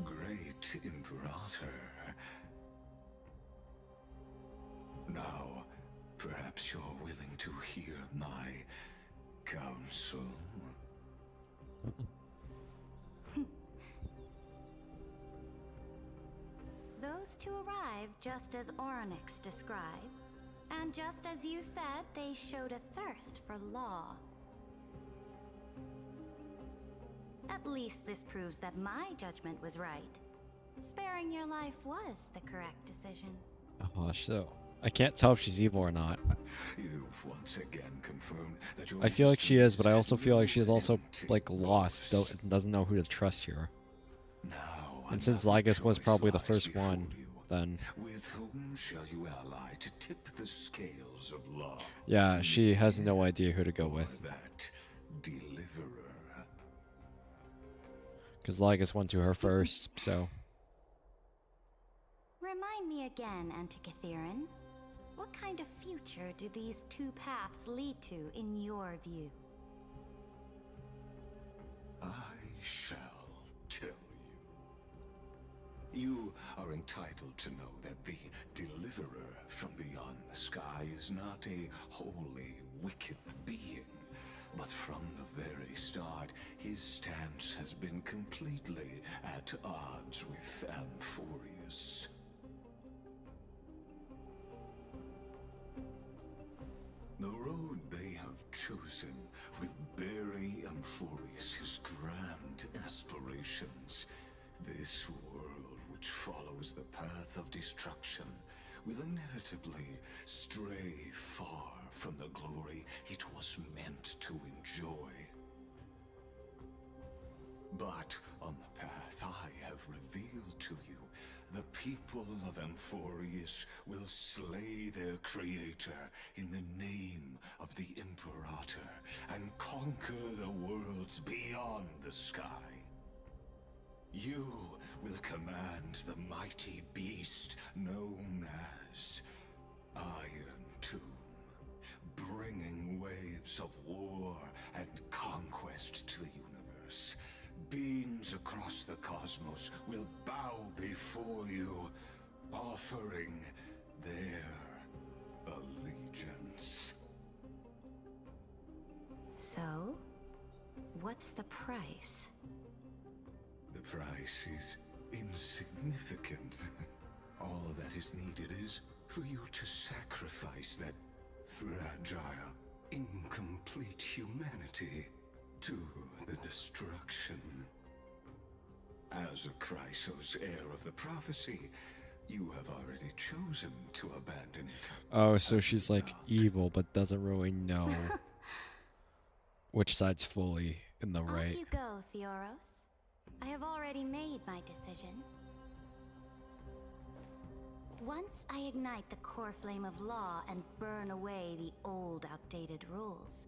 Great Imperator. Now, perhaps you're willing to hear my counsel. Those two arrived just as Oryx described, and just as you said, they showed a thirst for law. At least this proves that my judgment was right. Sparing your life was the correct decision. Oh, so I can't tell if she's evil or not. You've once again confirmed that your I feel like she is, but I also feel like she is also like lost, doesn't know who to trust here. Now, and since another Lygus was choice probably the lies first before one, you. then With whom shall you ally to tip the scales of law? yeah, she has no idea who to go Or with. that deliverer. Because Lygus went to her first, so. Remind me again, Antikythera. What kind of future do these two paths lead to in your view? I shall tell you. You are entitled to know that the deliverer from beyond the sky is not a wholly wicked being. But from the very start, his stance has been completely at odds with Amphorius. The road they have chosen will bury Amphorius' grand aspirations. This world which follows the path of destruction will inevitably stray far from the glory it was meant to enjoy. But on the path I have revealed to you, the people of Amphorius will slay their creator in the name of the Imperator and conquer the worlds beyond the sky. You will command the mighty beast known as Iron Tomb, bringing waves of war and conquest to the universe. Beings across the cosmos will bow before you, offering their allegiance. So, what's the price? The price is insignificant. All that is needed is for you to sacrifice that fragile incomplete humanity to the destruction. As a Chrysos heir of the prophecy, you have already chosen to abandon it. Oh, so she's like evil, but doesn't really know which side's fully in the right. Off you go, Theoros. I have already made my decision. Once I ignite the core flame of law and burn away the old, outdated rules,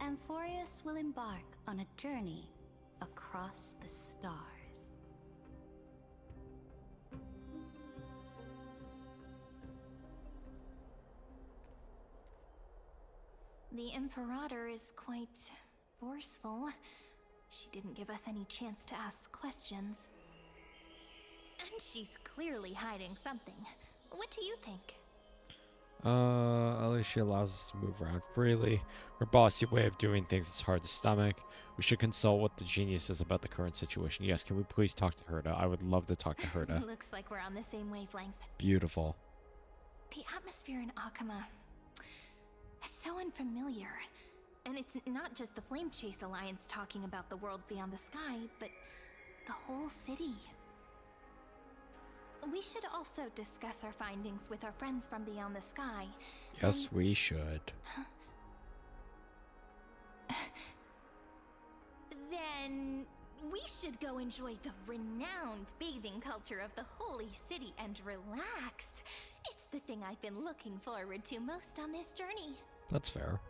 Amphorius will embark on a journey across the stars. The Imperator is quite forceful. She didn't give us any chance to ask questions. And she's clearly hiding something. What do you think? At least she allows us to move around freely. Her bossy way of doing things is hard to stomach. We should consult what the genius says about the current situation. Yes, can we please talk to Herta? I would love to talk to Herta. Looks like we're on the same wavelength. Beautiful. The atmosphere in Akama, it's so unfamiliar. And it's not just the Flame Chase Alliance talking about the world beyond the sky, but the whole city. We should also discuss our findings with our friends from beyond the sky. Yes, we should. Then we should go enjoy the renowned bathing culture of the holy city and relax. It's the thing I've been looking forward to most on this journey. That's fair.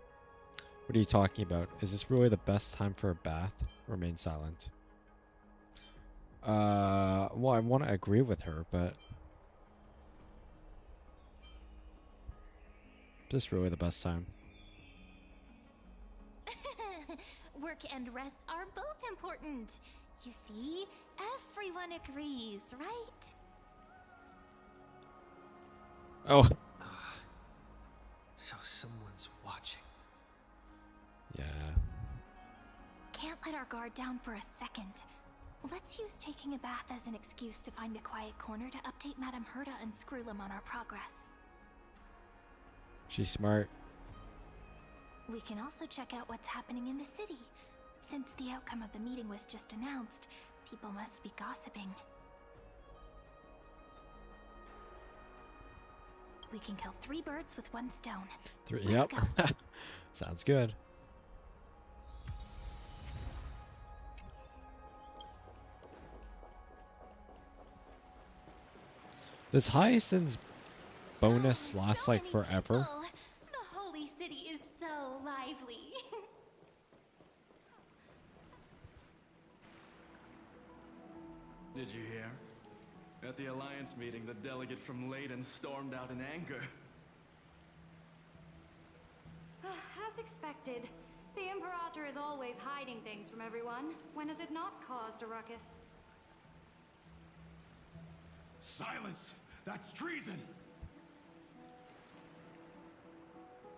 What are you talking about? Is this really the best time for a bath? Remain silent. Well, I want to agree with her, but is this really the best time? Work and rest are both important. You see, everyone agrees, right? Oh. So someone's watching. Yeah. Can't let our guard down for a second. Let's use taking a bath as an excuse to find a quiet corner to update Madame Herta and Screwlum on our progress. She's smart. We can also check out what's happening in the city. Since the outcome of the meeting was just announced, people must be gossiping. We can kill 3 birds with 1 stone. Let's Yep. go. Sounds good. Does Hyacinth's bonus last like forever? People. The holy city is so lively. Did you hear? At the Alliance meeting, the delegate from Leyden stormed out in anger. As expected, the Imperator is always hiding things from everyone. When has it not caused a ruckus? Silence! That's treason!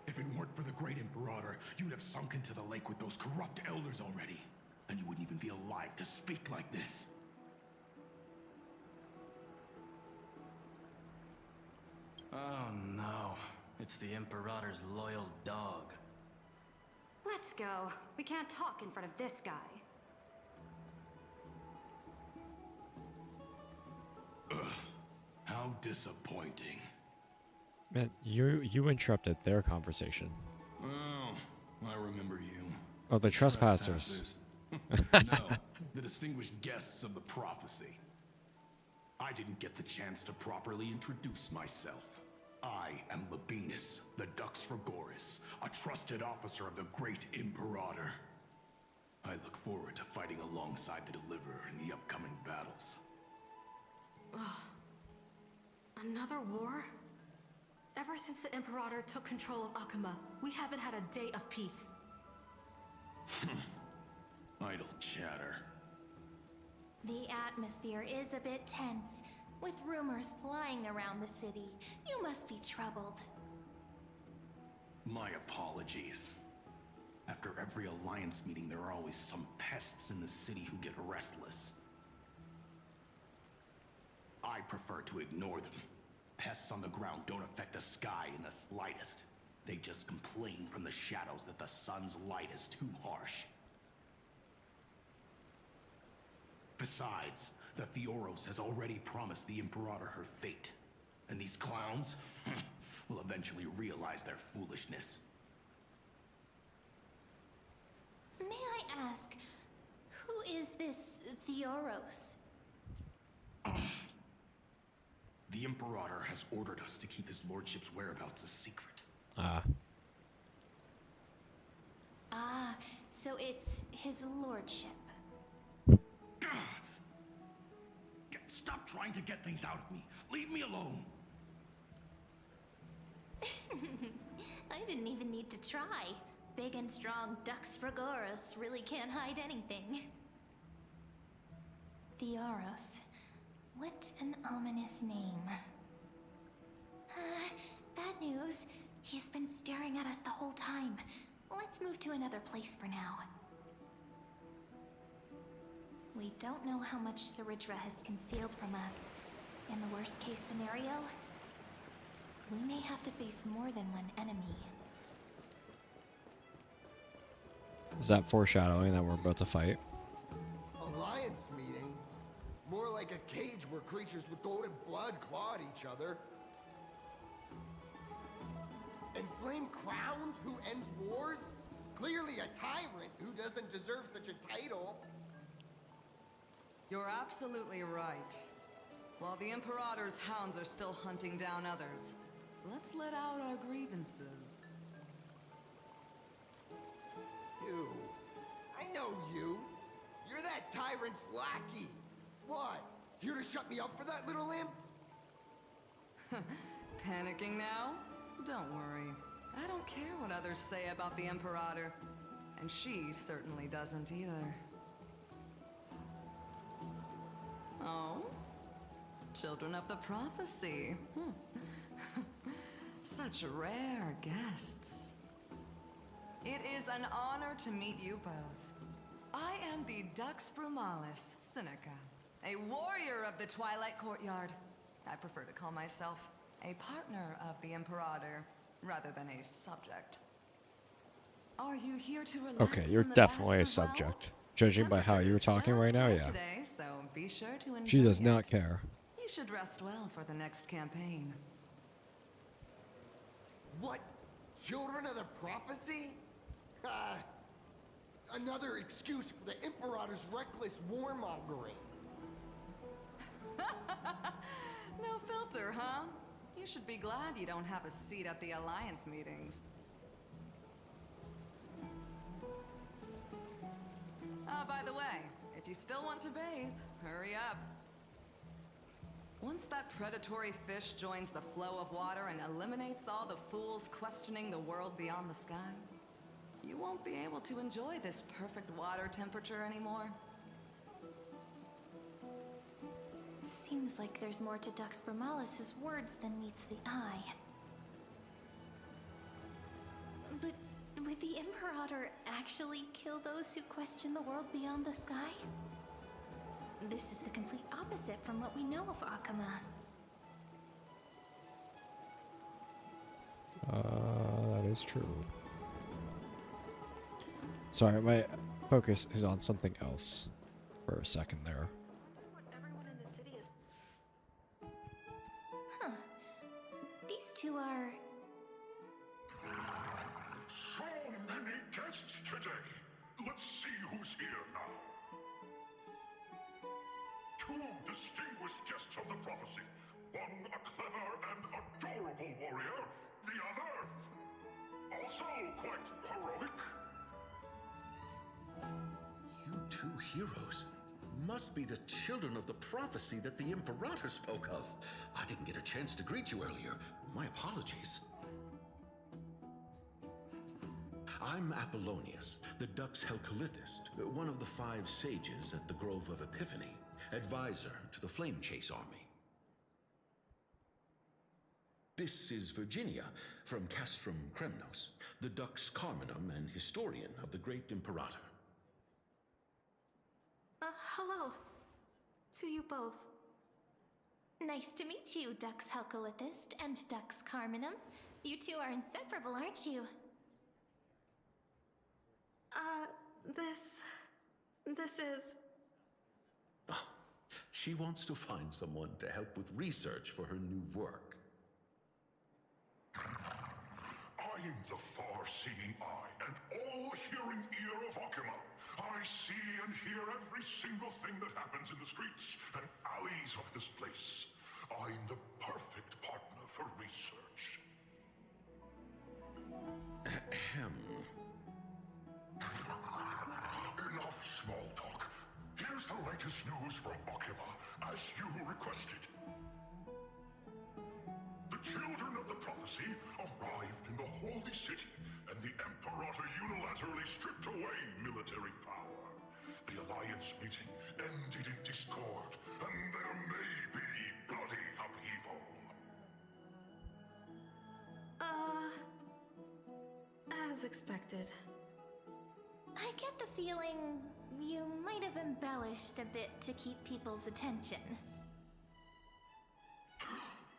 If it weren't for the great Imperator, you'd have sunk into the lake with those corrupt elders already. And you wouldn't even be alive to speak like this. Oh no, it's the Imperator's loyal dog. Let's go. We can't talk in front of this guy. How disappointing. Man, you interrupted their conversation. Oh, I remember you. Oh, the trespassers. No, the distinguished guests of the prophecy. I didn't get the chance to properly introduce myself. I am Labienus, the Dux Frigoris, a trusted officer of the great Imperator. I look forward to fighting alongside the Deliverer in the upcoming battles. Another war? Ever since the Imperator took control of Akama, we haven't had a day of peace. Idle chatter. The atmosphere is a bit tense, with rumors flying around the city. You must be troubled. My apologies. After every Alliance meeting, there are always some pests in the city who get restless. I prefer to ignore them. Pests on the ground don't affect the sky in the slightest. They just complain from the shadows that the sun's light is too harsh. Besides, the Theoros has already promised the Imperator her fate. And these clowns will eventually realize their foolishness. May I ask, who is this Theoros? The Imperator has ordered us to keep his lordship's whereabouts a secret. Ah. Ah, so it's his lordship. Stop trying to get things out of me. Leave me alone. I didn't even need to try. Big and strong Dux Fragoros really can't hide anything. Theoros. What an ominous name. Bad news. He's been staring at us the whole time. Let's move to another place for now. We don't know how much Saridra has concealed from us. In the worst case scenario, we may have to face more than one enemy. Is that foreshadowing that we're about to fight? Alliance meeting? More like a cage where creatures with golden blood claw at each other. And Flame Crowned, who ends wars? Clearly a tyrant who doesn't deserve such a title. You're absolutely right. While the Imperator's hounds are still hunting down others, let's let out our grievances. You. I know you. You're that tyrant's lackey. What? Here to shut me up for that little imp? Panicking now? Don't worry. I don't care what others say about the Imperator. And she certainly doesn't either. Oh? Children of the Prophecy. Such rare guests. It is an honor to meet you both. I am the Dux Brumalis Seneca, a warrior of the Twilight Courtyard. I prefer to call myself a partner of the Imperator, rather than a subject. Are you here to relax? Okay, you're in the definitely a baths as well? subject. Judging by how you're talking right now, yeah. Today, so be sure to enjoy She does not it. care. You should rest well for the next campaign. What? Children of the Prophecy? Another excuse for the Imperator's reckless warmongering. No filter, huh? You should be glad you don't have a seat at the Alliance meetings. By the way, if you still want to bathe, hurry up. Once that predatory fish joins the flow of water and eliminates all the fools questioning the world beyond the sky, you won't be able to enjoy this perfect water temperature anymore. Seems like there's more to Dux Brumalis' words than meets the eye. But would the Imperator actually kill those who question the world beyond the sky? This is the complete opposite from what we know of Akama. That is true. Sorry, my focus is on something else for a second there. Huh. These two are... So many guests today. Let's see who's here now. Two distinguished guests of the prophecy. One a clever and adorable warrior. The other, also quite heroic. You two heroes must be the children of the prophecy that the Imperator spoke of. I didn't get a chance to greet you earlier. My apologies. I'm Apollonius, the Dux Helcalithist, one of the 5 sages at the Grove of Epiphany, advisor to the Flame Chase army. This is Virginia from Castrum Kremnos, the Dux Carminum and historian of the great Imperator. Hello. To you both. Nice to meet you, Dux Helcalithist and Dux Carminum. You two are inseparable, aren't you? This is... She wants to find someone to help with research for her new work. I'm the far-seeing eye and all-hearing ear of Akuma. I see and hear every single thing that happens in the streets and alleys of this place. I'm the perfect partner for research. Ahem. Enough small talk. Here's the latest news from Akuma, as you requested. The children of the prophecy arrived in the holy city, and the Imperator unilaterally stripped away military power. The Alliance meeting ended in discord, and there may be bloody upheaval. As expected. I get the feeling you might have embellished a bit to keep people's attention.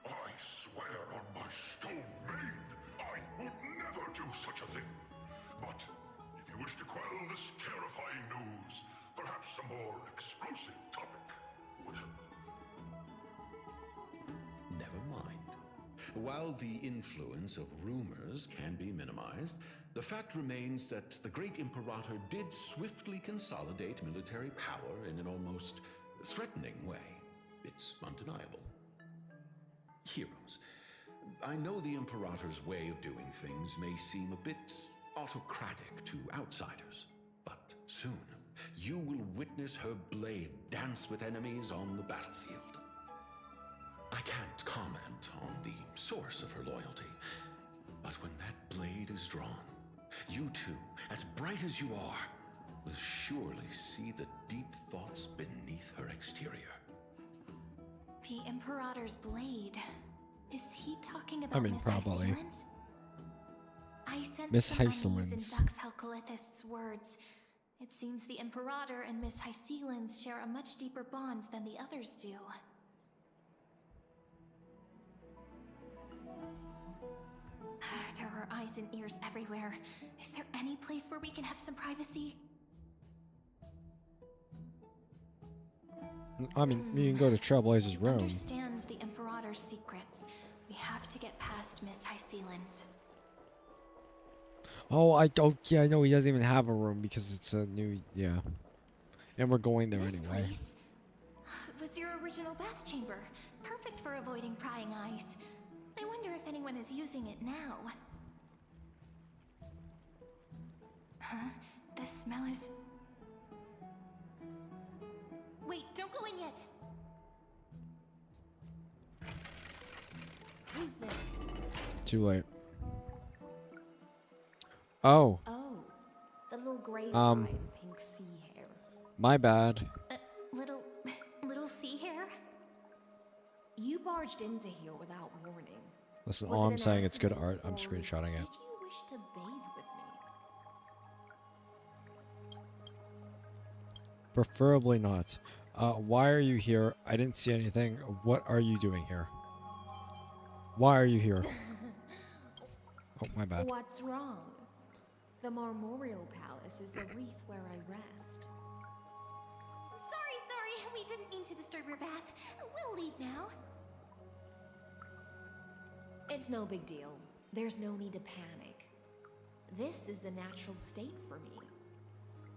I swear on my stone maid, I would never do such a thing. But if you wish to quell this terrifying news, perhaps a more explosive topic would help. Never mind. While the influence of rumors can be minimized, the fact remains that the great Imperator did swiftly consolidate military power in an almost threatening way. It's undeniable. Heroes, I know the Imperator's way of doing things may seem a bit autocratic to outsiders, but soon you will witness her blade dance with enemies on the battlefield. I can't comment on the source of her loyalty, but when that blade is drawn, you two, as bright as you are, will surely see the deep thoughts beneath her exterior. The Imperator's blade. Is he talking about Miss probably. Hyselins? I sensed Miss some unease in Hyselins. Dux Helcolith's words. It seems the Imperator and Miss Hyselins share a much deeper bond than the others do. There are eyes and ears everywhere. Is there any place where we can have some privacy? I mean, you can go to Trailblazer's room. Understands the Imperator's secrets. We have to get past Miss Hyselins. Oh, yeah, I know he doesn't even have a room because it's a new, yeah. And we're going there This anyway. place was your original bath chamber. Perfect for avoiding prying eyes. I wonder if anyone is using it now. Huh? The smell is... Wait, don't go in yet! Who's there? Too late. Oh, Oh, the little gray Um, guy in pink sea hair. my bad. Little sea hair? You barged into here without warning. Listen, Was all it I'm an saying, it's good accident, art. I'm or screenshotting it. Did you wish to bathe with me? Preferably not. Why are you here? I didn't see anything. What are you doing here? Why are you here? Oh, my bad. What's wrong? The Marmorial Palace is the reef where I rest. Sorry, we didn't mean to disturb your bath. We'll leave now. It's no big deal. There's no need to panic. This is the natural state for me.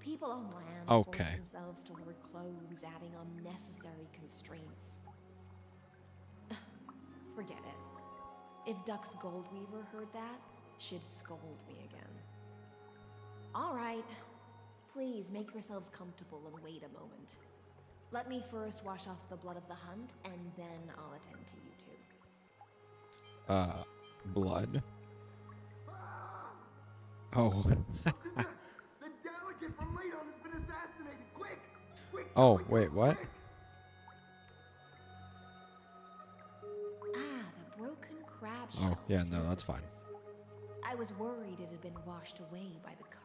People on land Okay. force themselves to wear clothes, adding unnecessary constraints. Forget it. If Dux Goldweaver heard that, she'd scold me again. All right. Please make yourselves comfortable and wait a moment. Let me first wash off the blood of the hunt, and then I'll attend to you two. Blood. Oh. The delegate from Ladon has been assassinated. Quick! Quick! Oh, wait, what? Ah, the broken crab Oh, shell yeah, no, that's fine. surfaces. I was worried it had been washed away by the current.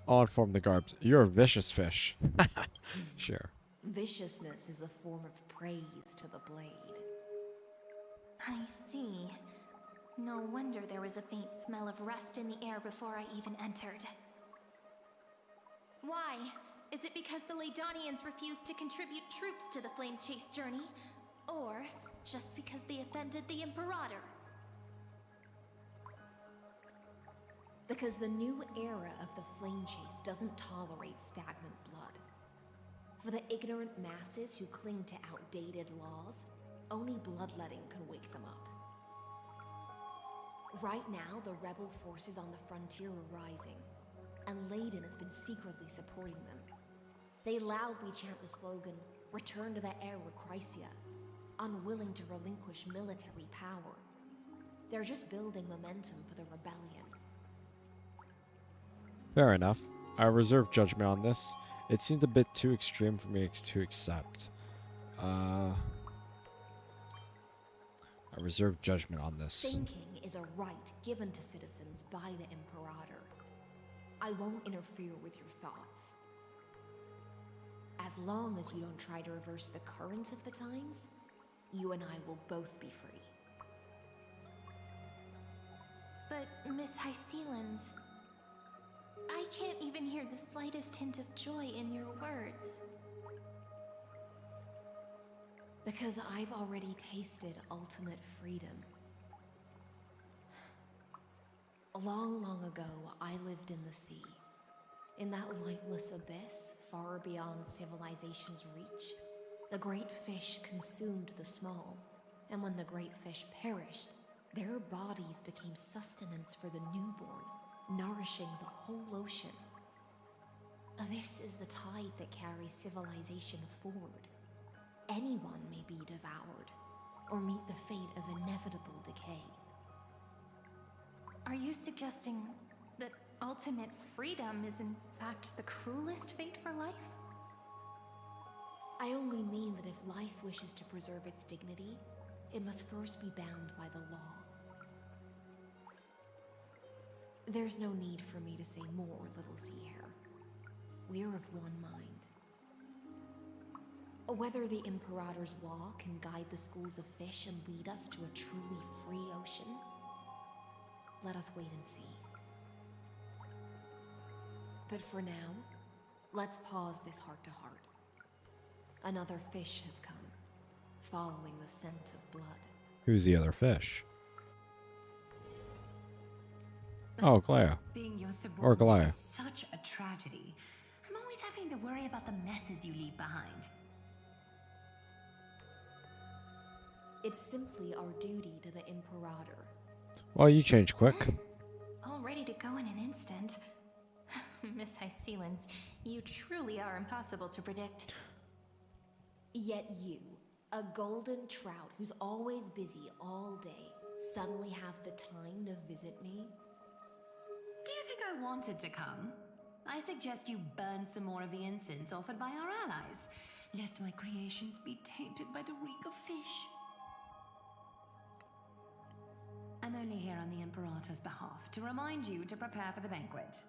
On from the garbs. You're a vicious fish. Sure. Viciousness is a form of praise to the blade. I see. No wonder there was a faint smell of rust in the air before I even entered. Why? Is it because the Laydonians refused to contribute troops to the Flame Chase journey? Or just because they offended the Imperator? Because the new era of the Flame Chase doesn't tolerate stagnant blood. For the ignorant masses who cling to outdated laws, only bloodletting can wake them up. Right now, the rebel forces on the frontier are rising, and Layden has been secretly supporting them. They loudly chant the slogan, "Return to the Era Chrysia," unwilling to relinquish military power. They're just building momentum for the rebellion. Fair enough. I reserve judgment on this. It seemed a bit too extreme for me to accept. I reserve judgment on this. Thinking is a right given to citizens by the Imperator. I won't interfere with your thoughts. As long as you don't try to reverse the current of the times, you and I will both be free. But, Miss Hysealans, I can't even hear the slightest hint of joy in your words. Because I've already tasted ultimate freedom. Long, long ago, I lived in the sea. In that lightless abyss, far beyond civilization's reach, the great fish consumed the small. And when the great fish perished, their bodies became sustenance for the newborn, nourishing the whole ocean. This is the tide that carries civilization forward. Anyone may be devoured, or meet the fate of inevitable decay. Are you suggesting that ultimate freedom is in fact the cruelest fate for life? I only mean that if life wishes to preserve its dignity, it must first be bound by the law. There's no need for me to say more, Little Sea Hare. We're of one mind. Whether the Imperator's law can guide the schools of fish and lead us to a truly free ocean, let us wait and see. But for now, let's pause this heart-to-heart. Another fish has come, following the scent of blood. Who's the other fish? Oh, Glaya. Being your Or subordinate Glaya. is such a tragedy. I'm always having to worry about the messes you leave behind. It's simply our duty to the Imperator. Well, you changed quick. All ready to go in an instant. Miss Hysealans, you truly are impossible to predict. Yet you, a golden trout who's always busy all day, suddenly have the time to visit me? Do you think I wanted to come? I suggest you burn some more of the incense offered by our allies, lest my creations be tainted by the reek of fish. I'm only here on the Imperator's behalf to remind you to prepare for the banquet.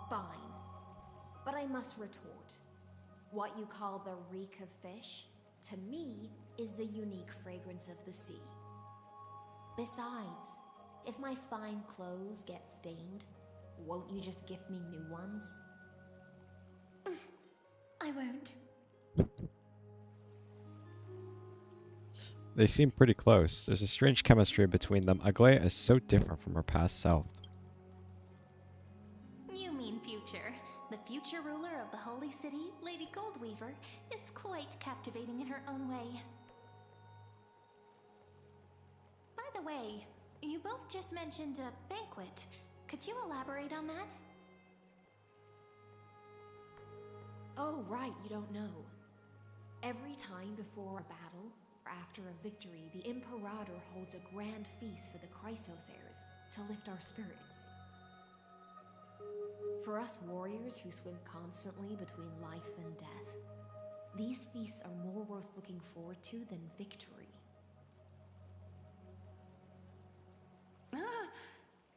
Fine. But I must retort. What you call the reek of fish, to me, is the unique fragrance of the sea. Besides, if my fine clothes get stained, won't you just gift me new ones? I won't. They seem pretty close. There's a strange chemistry between them. Aglaya is so different from her past self. You mean future. The future ruler of the Holy City, Lady Goldweaver, is quite captivating in her own way. By the way, you both just mentioned a banquet. Could you elaborate on that? Oh, right, you don't know. Every time before a battle, or after a victory, the Imperator holds a grand feast for the Chrysos heirs to lift our spirits. For us warriors who swim constantly between life and death, these feasts are more worth looking forward to than victory.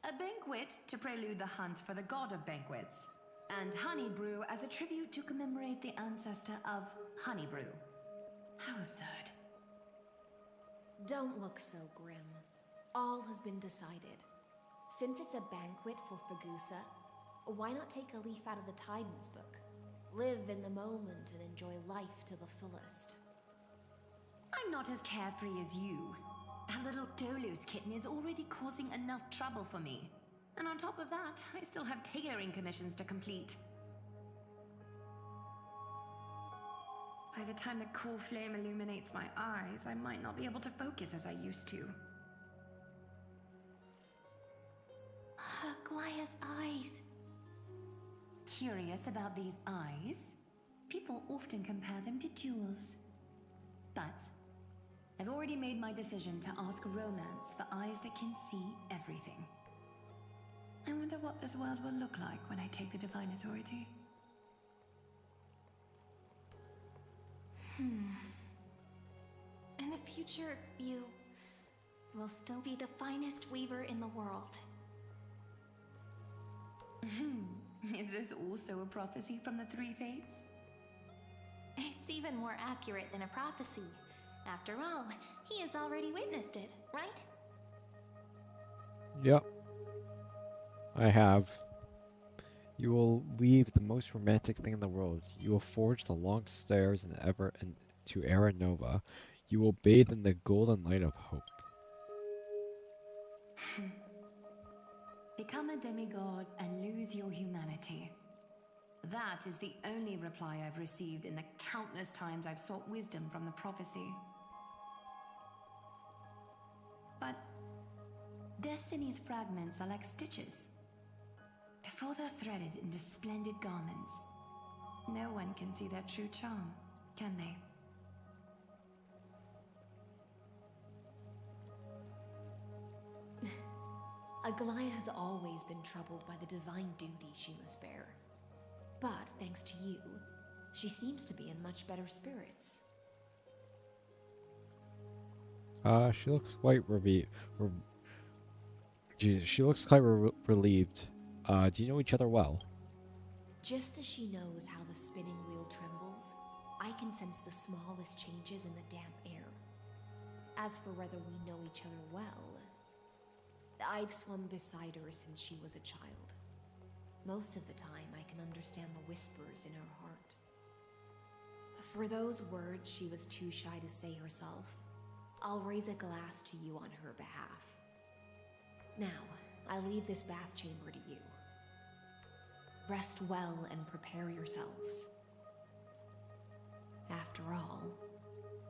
A banquet to prelude the hunt for the god of banquets, and honey brew as a tribute to commemorate the ancestor of honey brew. How absurd. Don't look so grim. All has been decided. Since it's a banquet for Fagusa, why not take a leaf out of the Titan's book? Live in the moment and enjoy life to the fullest. I'm not as carefree as you. That little Dolo's kitten is already causing enough trouble for me. And on top of that, I still have tailoring commissions to complete. By the time the cool flame illuminates my eyes, I might not be able to focus as I used to. Glaya's eyes. Curious about these eyes? People often compare them to jewels. But I've already made my decision to ask romance for eyes that can see everything. I wonder what this world will look like when I take the Divine Authority. In the future, you will still be the finest weaver in the world. Is this also a prophecy from the Three Fates? It's even more accurate than a prophecy. After all, he has already witnessed it, right? Yep. I have. You will weave the most romantic thing in the world. You will forge the long stairs to Era Nova. You will bathe in the golden light of hope. Become a demigod and lose your humanity. That is the only reply I've received in the countless times I've sought wisdom from the prophecy. But Destiny's fragments are like stitches. Before they're threaded into splendid garments, no one can see their true charm, can they? Aglaya has always been troubled by the divine duty she must bear. But thanks to you, she seems to be in much better spirits. She looks quite she looks quite relieved. Do you know each other well? Just as she knows how the spinning wheel trembles, I can sense the smallest changes in the damp air. As for whether we know each other well, I've swum beside her since she was a child. Most of the time, I can understand the whispers in her heart. For those words she was too shy to say herself, I'll raise a glass to you on her behalf. Now, I leave this bath chamber to you. Rest well and prepare yourselves. After all,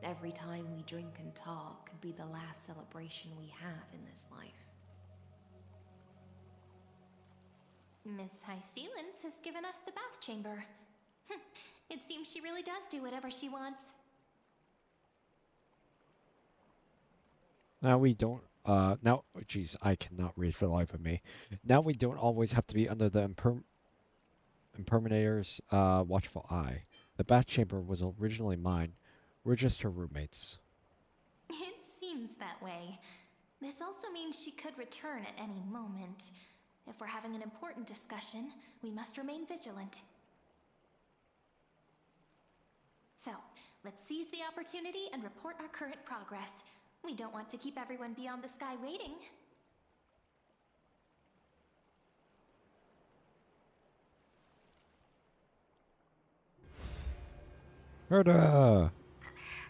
every time we drink and talk could be the last celebration we have in this life. Miss High Sealance has given us the bath chamber. It seems she really does do whatever she wants. Now we don't, geez, I cannot read for the life of me. Now we don't always have to be under the Imperminator's watchful eye. The bath chamber was originally mine. We're just her roommates. It seems that way. This also means she could return at any moment. If we're having an important discussion, we must remain vigilant. So, let's seize the opportunity and report our current progress. We don't want to keep everyone beyond the sky waiting. Murder!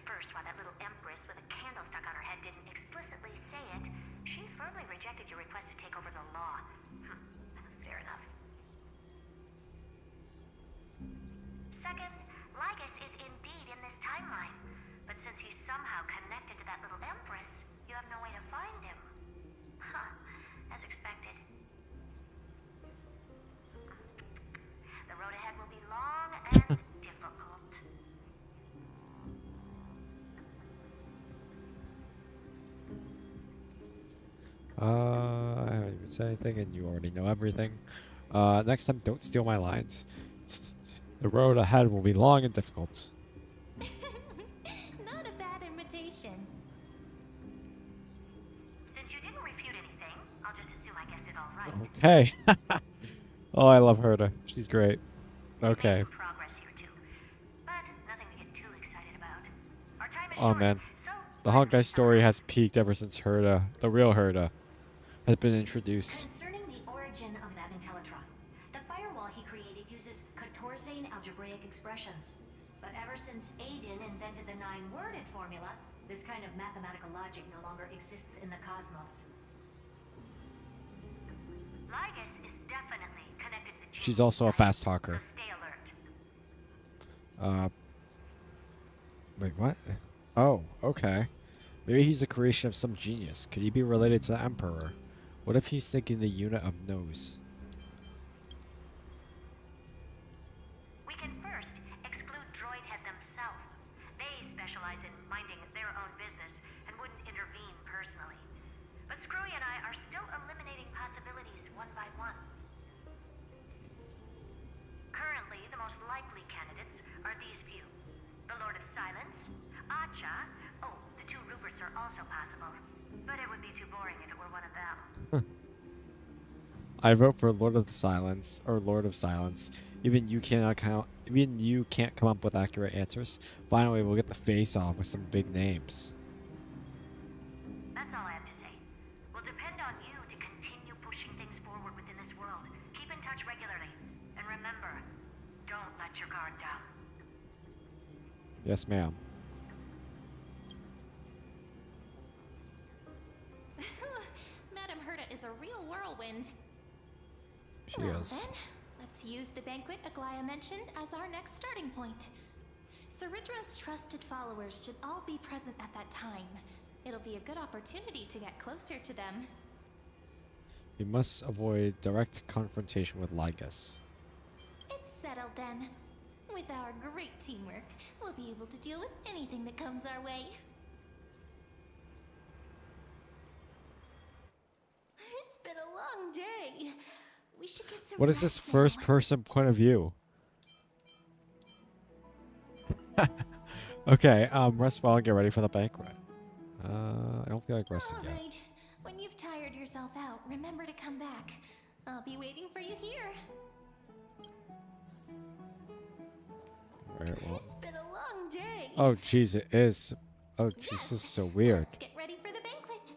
First, while that little empress with a candle stuck on her head didn't explicitly say it, she firmly rejected your request to take over the law. Fair enough. Second, Lygus is indeed in this timeline, but since he's somehow connected to that little empress, you have no way to find him. As expected. The road ahead will be long and difficult. I haven't even said anything, and you already know everything. Next time, don't steal my lines. The road ahead will be long and difficult. Not a bad invitation. Since you didn't refute anything, I'll just assume I guessed it all right. Okay. Oh, I love Herta. She's great. Okay. Progress here too, but nothing to get too excited about. Our time is Oh, short, man. so The Honkai story has peaked ever since Herta, the real Herta, has been introduced. Concerning the origin of that Intellitron, the firewall he created uses Katorzane algebraic expressions. But ever since Aiden invented the 9-worded formula, this kind of mathematical logic no longer exists in the cosmos. Lygus is definitely connected to She's also a fast talker. so stay alert. Wait, what? Oh, okay. Maybe he's a creation of some genius. Could he be related to the Emperor? What if he's thinking the unit of nose? We can first exclude Droidhead themselves. They specialize in minding their own business and wouldn't intervene personally. But Screwy and I are still eliminating possibilities one by one. Currently, the most likely candidates are these few. The Lord of Silence, Acha. Oh, the 2 Ruperts are also possible. But it would be too boring if it were one of them. I vote for Lord of the Silence or Lord of Silence. Even you cannot count. Even you can't come up with accurate answers. Finally, we'll get the face off with some big names. That's all I have to say. We'll depend on you to continue pushing things forward within this world. Keep in touch regularly. And remember, don't let your guard down. Yes, ma'am. Madam Herta is a real whirlwind. She Well is. then, let's use the banquet Aglaya mentioned as our next starting point. Ceridra's trusted followers should all be present at that time. It'll be a good opportunity to get closer to them. We must avoid direct confrontation with Lygus. It's settled then. With our great teamwork, we'll be able to deal with anything that comes our way. It's been a long day. We should get some What is this rest now. first-person point of view? Okay, rest well and get ready for the banquet. I don't feel like resting All yet. right. When you've tired yourself out, remember to come back. I'll be waiting for you here. Alright, well. It's been a long day. Oh, jeez, it is. Oh, jeez, this is so weird. Let's get ready for the banquet.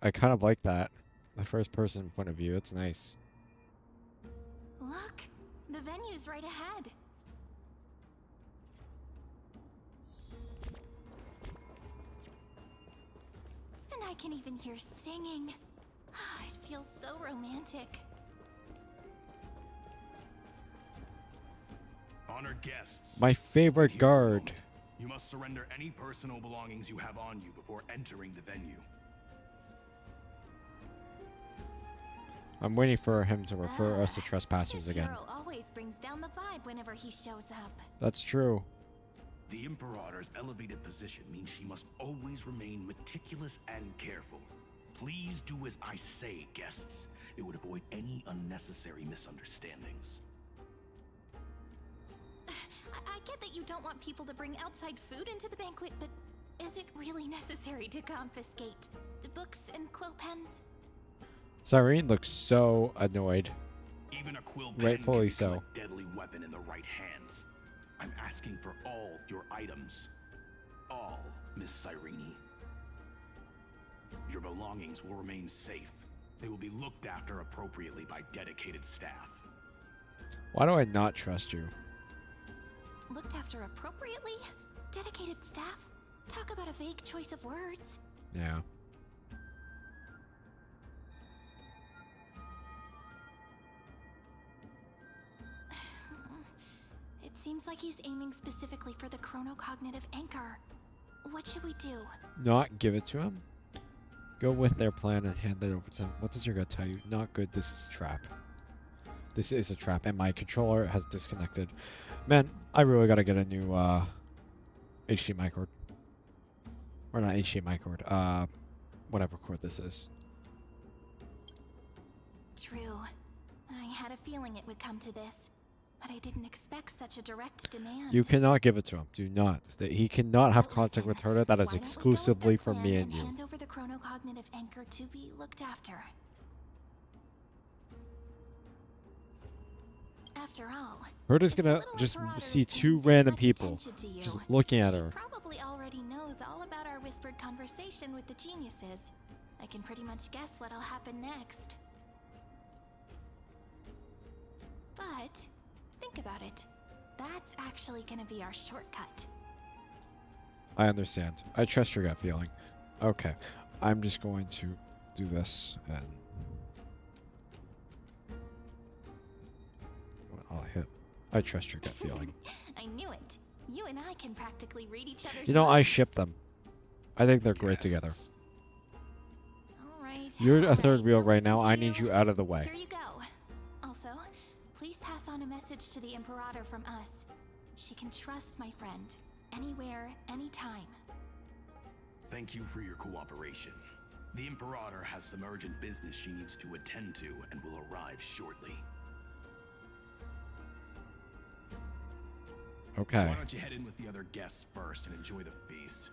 I kind of like that. The first-person point of view. It's nice. Look, the venue's right ahead. And I can even hear singing. It feels so romantic. Honored guests. My favorite Hear guard. the note. You must surrender any personal belongings you have on you before entering the venue. I'm waiting for him to refer us to trespassers This again. hero always brings down the vibe whenever he shows up. That's true. The Imperator's elevated position means she must always remain meticulous and careful. Please do as I say, guests. It would avoid any unnecessary misunderstandings. I get that you don't want people to bring outside food into the banquet, but is it really necessary to confiscate the books and quill pens? Cyrene looks so annoyed. Even a quill pen Rightfully can become so. a deadly weapon in the right hands. I'm asking for all your items. All, Miss Cyrene. Your belongings will remain safe. They will be looked after appropriately by dedicated staff. Why do I not trust you? Looked after appropriately? Dedicated staff? Talk about a vague choice of words. Yeah. It seems like he's aiming specifically for the chronocognitive anchor. What should we do? Not give it to him? Go with their plan and hand it over to them. What does your gut tell you? Not good. This is a trap. This is a trap, and my controller has disconnected. Man, I really gotta get a new HDMI cord. Or not HDMI cord. Whatever cord this is. True. I had a feeling it would come to this, but I didn't expect such a direct demand. You cannot give it to him. Do not. He cannot have contact with her. That is Why don't we go with exclusively their for plan me and you. hand over the chronocognitive anchor to be looked after. After all, We're just gonna just see two random people just looking at her. probably already knows all about our whispered conversation with the geniuses. I can pretty much guess what'll happen next. But think about it. That's actually gonna be our shortcut. I understand. I trust your gut feeling. Okay. I'm just going to do this and I'll hit. I trust your gut feeling. I knew it. You and I can practically read each other's You know, I minds. ship them. I think they're great together. All right. You're a all third right, wheel I'll right listen now. to I need you out of the way. Here you go. Also, please pass on a message to the Imperator from us. She can trust my friend. Anywhere, anytime. Thank you for your cooperation. The Imperator has some urgent business she needs to attend to and will arrive shortly. Okay. Why don't you head in with the other guests first and enjoy the feast?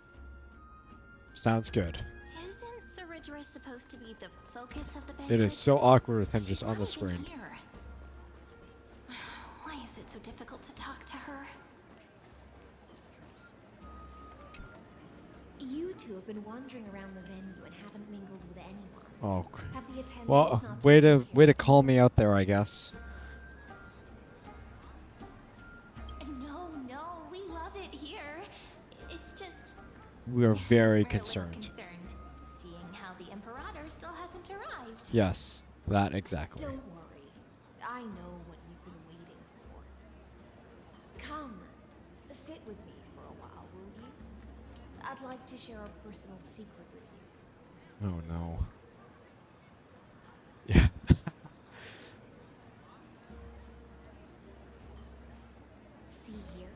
Sounds good. Isn't Ceridra supposed to be the focus of the banquet? It is so awkward with him just She's on the not even screen. here. Why is it so difficult to talk to her? You two have been wandering around the venue and haven't mingled with anyone. Oh. Have the attendants Well, not way taken to call me out there, I guess. No, we love it here. It's just We are very we're a little concerned. concerned, seeing how the Imperator still hasn't arrived. Yes, that exactly. Don't worry. I know what you've been waiting for. Come, sit with me for a while, will you? I'd like to share a personal secret with you. Oh no. Yeah. See here?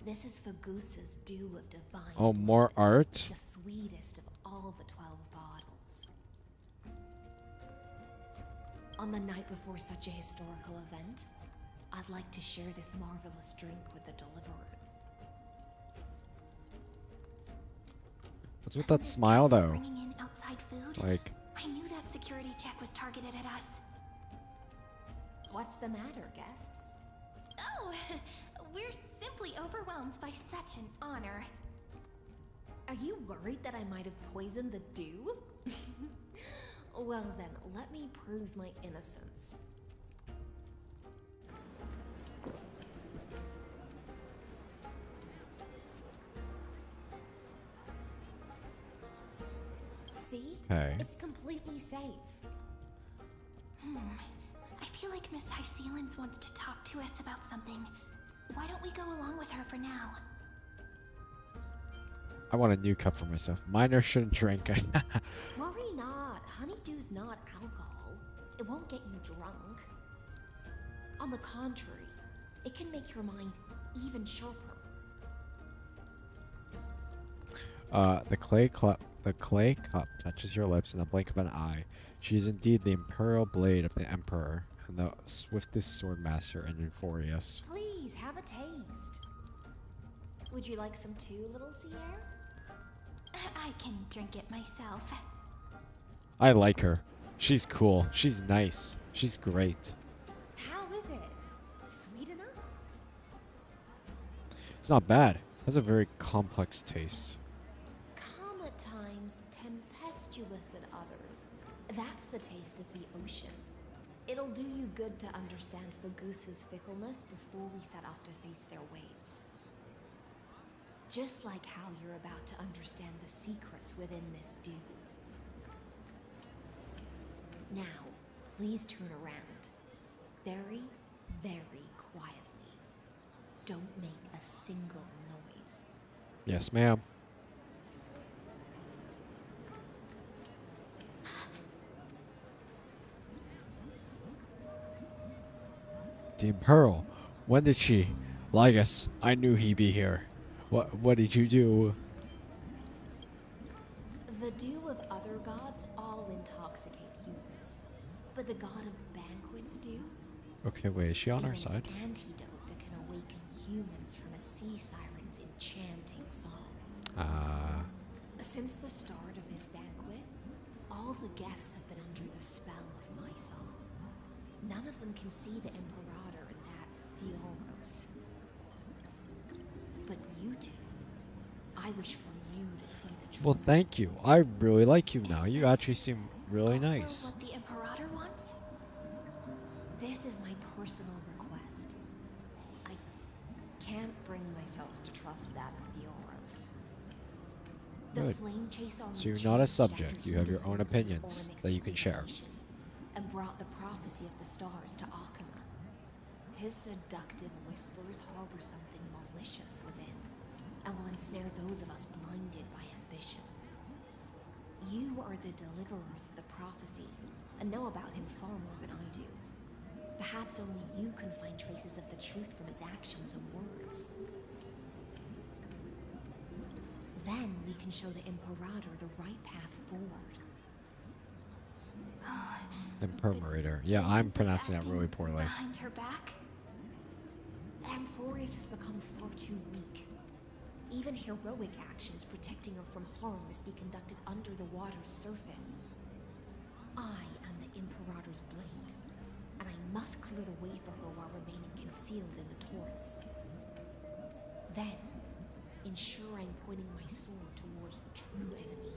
This is Fagusa's dew of divine. Oh, more art? The sweetest of all the 12 bottles. On the night before such a historical event, I'd like to share this marvelous drink with the deliverer. What's with that smile, though? Bringing in outside food? Like, I knew that security check was targeted at us. What's the matter, guests? Oh, we're simply overwhelmed by such an honor. Are you worried that I might have poisoned the dew? Well then, let me prove my innocence. See? Okay. It's completely safe. I feel like Miss Hysealans wants to talk to us about something. Why don't we go along with her for now? I want a new cup for myself. Minor shouldn't drink. Worry not. Honeydew's not alcohol. It won't get you drunk. On the contrary, it can make your mind even sharper. The clay cup touches your lips in the blink of an eye. She is indeed the imperial blade of the Emperor and the swiftest sword master in Euphorius. Please have a taste. Would you like some too, little Sierra? I can drink it myself. I like her. She's cool. She's nice. She's great. How is it? Sweet enough? It's not bad. It has a very complex taste. Calm at times, tempestuous at others. That's the taste of the ocean. It'll do you good to understand Fagusa's fickleness before we set off to face their waves. Just like how you're about to understand the secrets within this dew. Now, please turn around. Very, very quietly. Don't make a single noise. Yes, ma'am. The Imperial. When did she? Lygus, I knew he'd be here. What did you do? The dew of other gods all intoxicate humans. But the god of banquets dew Okay, wait, is she on our is side? an antidote that can awaken humans from a sea siren's enchanting song. Since the start of this banquet, all the guests have been under the spell of my song. None of of them can see the Imperator in that Fioros. But you two, I wish for you to see the truth. Well, thank you. I really like you now. You actually seem really Also nice. what the Imperator wants? This is my personal request. I can't bring myself to trust that Fioros. The Good. Flame Chase are So you're not a subject. You have your own opinions that you can share. And brought the prophecy of the stars to Akuma. His seductive whispers harbor something malicious within, and will ensnare those of us blinded by ambition. You are the deliverers of the prophecy, and know about him far more than I do. Perhaps only you can find traces of the truth from his actions and words. Then we can show the Imperator the right path forward. Imperator. Yeah, I'm pronouncing that really poorly. Behind her back? Amphorius has become far too weak. Even heroic actions protecting her from harm must be conducted under the water's surface. I am the Imperator's blade, and I must clear the way for her while remaining concealed in the torrents. Then, ensure I'm pointing my sword towards the true enemy.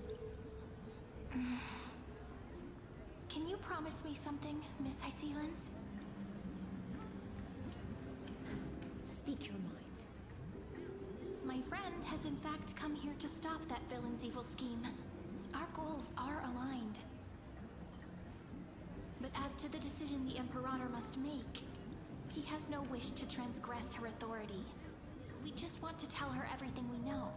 Can you promise me something, Miss Hycelens? Speak your mind. My friend has in fact come here to stop that villain's evil scheme. Our goals are aligned. But as to the decision the Imperator must make, he has no wish to transgress her authority. We just want to tell her everything we know.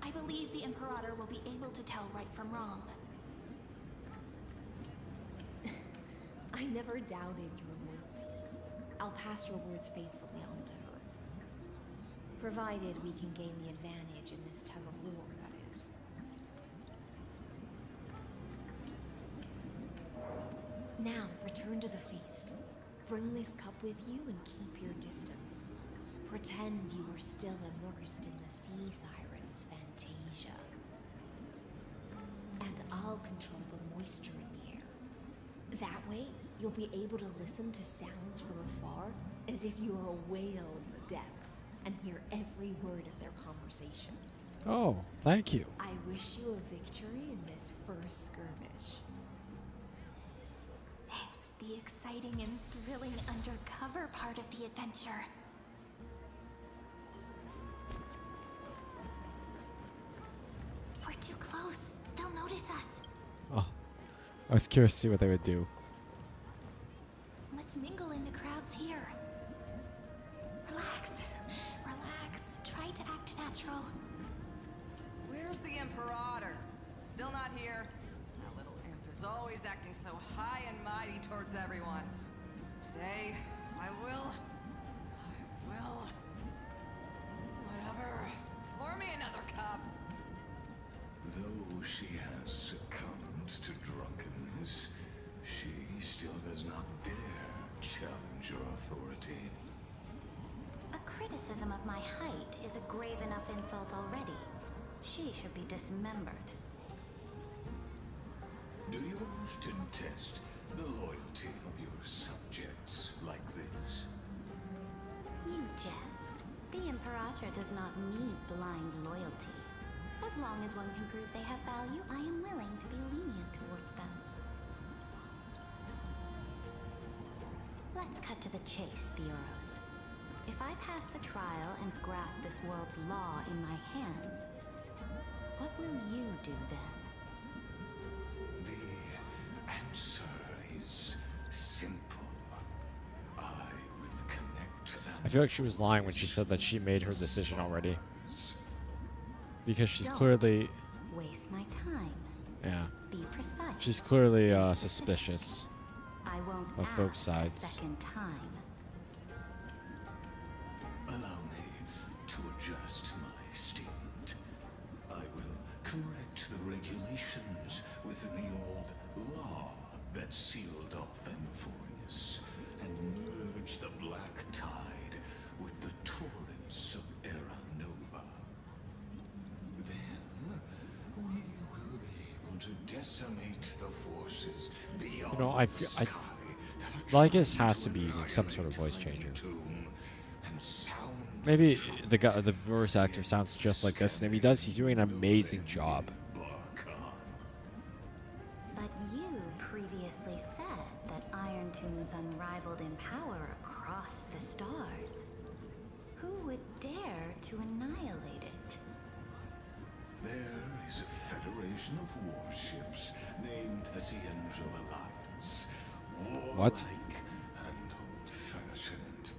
I believe the Imperator will be able to tell right from wrong. I never doubted your loyalty. I'll pass your words faithfully on to her. Provided we can gain the advantage in this tug of war, that is. Now, return to the feast. Bring this cup with you and keep your distance. Pretend you are still immersed in the sea siren's fantasia. And I'll control the moisture in the air. That way, you'll be able to listen to sounds from afar as if you are a whale of the depths and hear every word of their conversation. Oh, thank you. I wish you a victory in this first skirmish. It's the exciting and thrilling undercover part of the adventure. We're too close. They'll notice us. Oh, I was curious to see what they would do. Let's mingle in the crowds here. Relax. Relax. Try to act natural. Where's the Imperator? Still not here. That little imp is always acting so high and mighty towards everyone. Today, I will... Whatever. Pour me another cup. Though she has succumbed to drunkenness, she still does not dare challenge your authority. A criticism of my height is a grave enough insult already. She should be dismembered. Do you often test the loyalty of your subjects like this? You jest. The Imperator does not need blind loyalty. As long as one can prove they have value, I am willing to be lenient towards them. Let's cut to the chase, Theoros. If I pass the trial and grasp this world's law in my hands, what will you do then? The answer is simple. I will connect them. I feel like she was lying when she said that she made her decision already. Because she's Don't clearly... waste my time. Yeah. Be precise. She's clearly suspicious I won't of ask both a sides. second time. Allow me to adjust my statement. I will correct the regulations within the old law that sealed off Amphorius and merge the black tide with the torrents of Era Nova. Then we will be able to decimate the forces beyond You know, I feel Lycus has to be using some sort of voice changer. Maybe the voice actor sounds just like this, and if he does, he's doing an amazing job. But you previously said that Iron Tomb is unrivaled in power across the stars. Who would dare to annihilate it? There is a federation of warships named the Cienzo Alliance. Warlike and old-fashioned.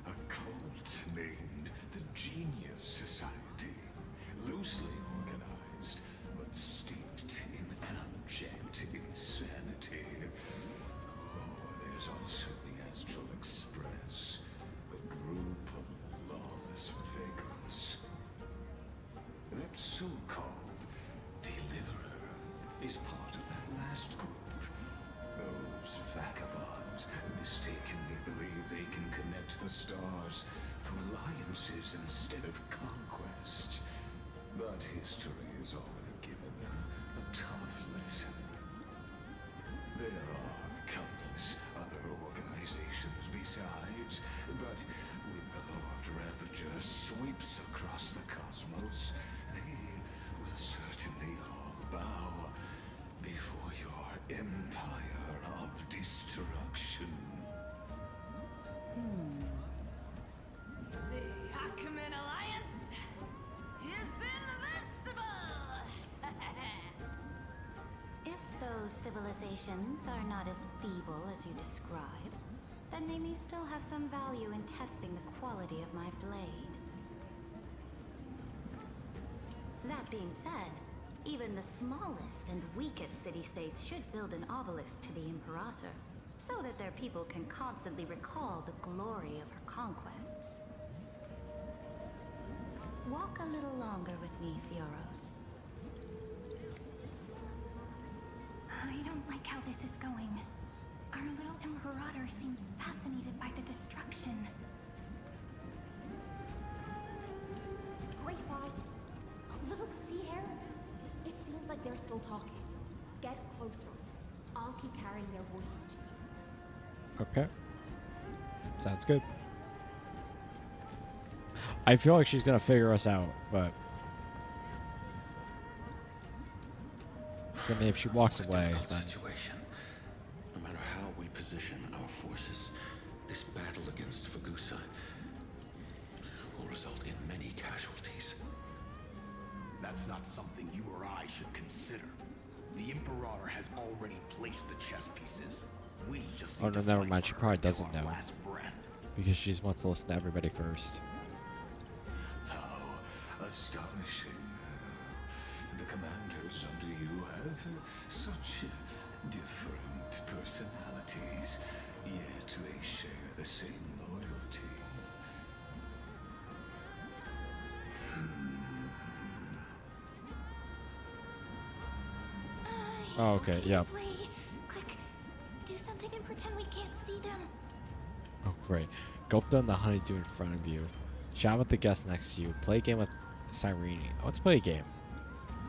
A cult named the Genius Society. Loosely organized, but steeped in abject insanity. Oh, there's also the Astral Express. A group of lawless vagrants. That so-called Deliverer is part of that last group. Those vagabonds mistakenly believe they can connect the stars through alliances instead of conquest. But history has already given them a tough lesson. There are countless other organizations besides, but when the Lord Ravager sweeps across the cosmos, they will certainly all bow before your empire of destruction. The Achaemenid Alliance is invincible! If those civilizations are not as feeble as you describe, then they may still have some value in testing the quality of my blade. That being said, even the smallest and weakest city-states should build an obelisk to the Imperator, so that their people can constantly recall the glory of her conquests. Walk a little longer with me, Theoros. I don't like how this is going. Our little Imperator seems fascinated by the destruction. Grapevine, a little sea hare? It seems like they're still talking. Get closer. I'll keep carrying their voices to you. Okay. Sounds good. I feel like she's gonna figure us out, but I mean, if she walks away, then Situation. No matter how we position our forces, this battle against Fagusa will result in many casualties. That's not something you or I should consider. The Imperator has already placed the chess pieces. We just oh need no, to never fight mind. She for her probably until doesn't our know last breath. because she just wants to listen to everybody first. How astonishing. The commanders under you have such different personalities, yet they share the same loyalty. Oh, okay, yeah. This way. Quick, do something and pretend we can't see them. Oh, great. Gulp down the honeydew in front of you. Chat with the guest next to you. Play a game with Cyrene. Oh, let's play a game.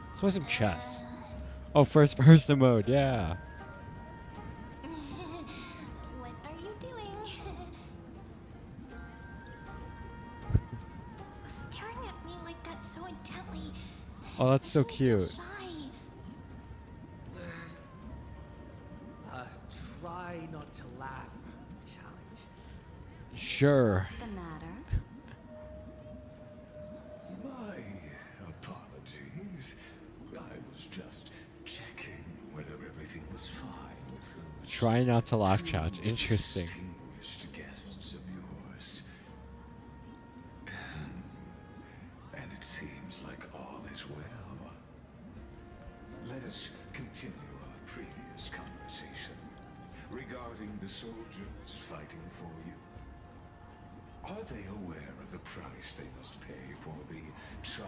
Let's play some chess. Oh, first person mode, yeah. What are you doing? Staring at me like that so intently. Oh, that's so cute. Shy. Try not to laugh. Challenge. Sure. What's the matter? My apologies. I was just checking whether everything was fine with those Try not to laugh, chat. Interesting. distinguished guests of yours. And it seems like all is well. Let us continue our previous conversation regarding the soldiers fighting for you. Are they aware of the price they must pay for the trial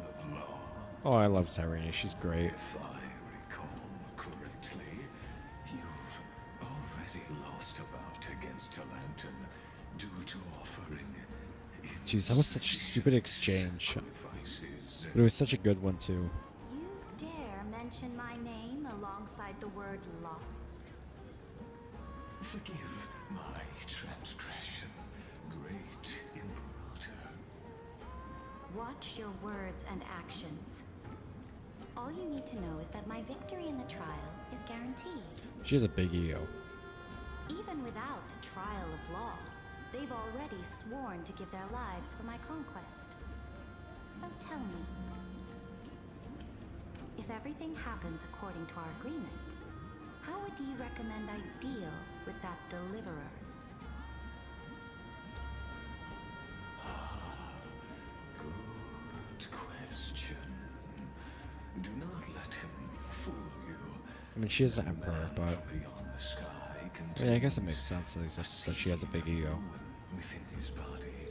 of law? Oh, I love Cyrene. She's great. If I recall correctly, you've already lost a bout against Talanton due to offering. Jeez, that was such a stupid exchange. Sacrifices. But it was such a good one, too. You dare mention my name name alongside the word lost? Forgive my transgression, great Imperator. Watch your words and actions. All you need to know is that my victory in the trial is guaranteed. She has a big ego. Even without the trial of law, they've already sworn to give their lives for my conquest. So tell me, if everything happens according to our agreement, how would you recommend I deal with that deliverer? Good question. Do not let him fool you. I mean, she is the emperor, but Beyond the sky yeah, I guess it makes sense that she has a big ego. within his body.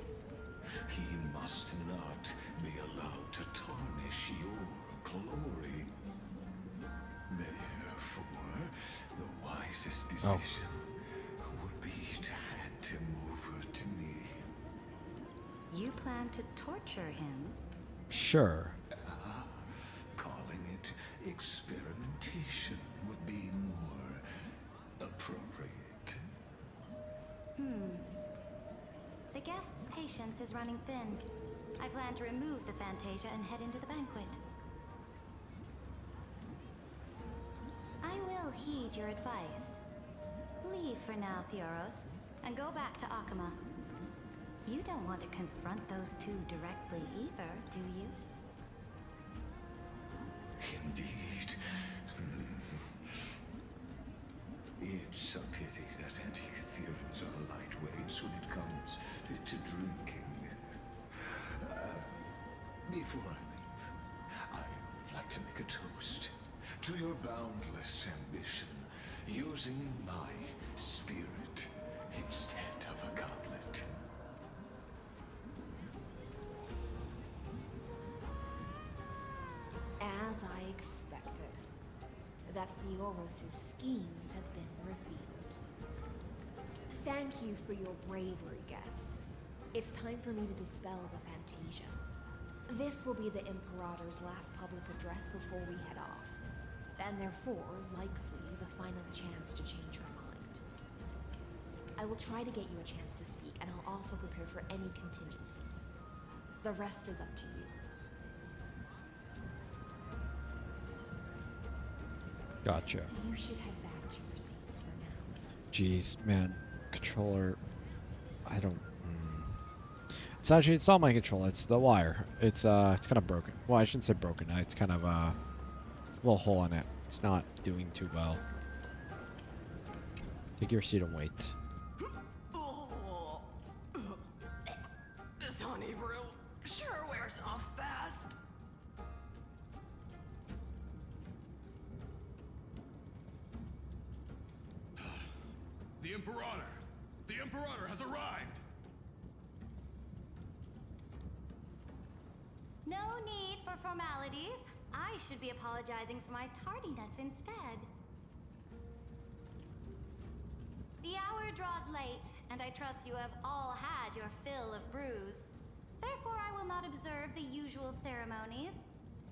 He must not be allowed to tarnish your glory. Therefore, the wisest decision would be to hand him over to me. You plan to torture him? Sure. Calling it experimentation would be more appropriate. The guest's patience is running thin. I plan to remove the Fantasia and head into the banquet. I will heed your advice. Leave for now, Theoros, and go back to Akama. You don't want to confront those two directly either, do you? Indeed. It's a pity that Antikytherians are lightweights when it comes to drinking. Before I leave, I would like to make a toast to your boundless ambition, using my spirit instead of a goblet. As I expected, that Theoros' schemes have been revealed. Thank you for your bravery, guests. It's time for me to dispel the Fantasia. This will be the Imperator's last public address before we head off, and therefore, likely, the final chance to change your mind. I will try to get you a chance to speak, and I'll also prepare for any contingencies. The rest is up to you. Gotcha. You should head back to your seats for now. Jeez, man. Controller. I don't. It's not my controller. It's the wire. It's kind of broken. Well, I shouldn't say broken. It's kind of it's a little hole in it. It's not doing too well. Take your seat and wait. This honey brew sure wears off fast. The Imperator! The Imperator has arrived! No need for formalities. I should be apologizing for my tardiness instead. The hour draws late, and I trust you have all had your fill of brews. Therefore, I will not observe the usual ceremonies.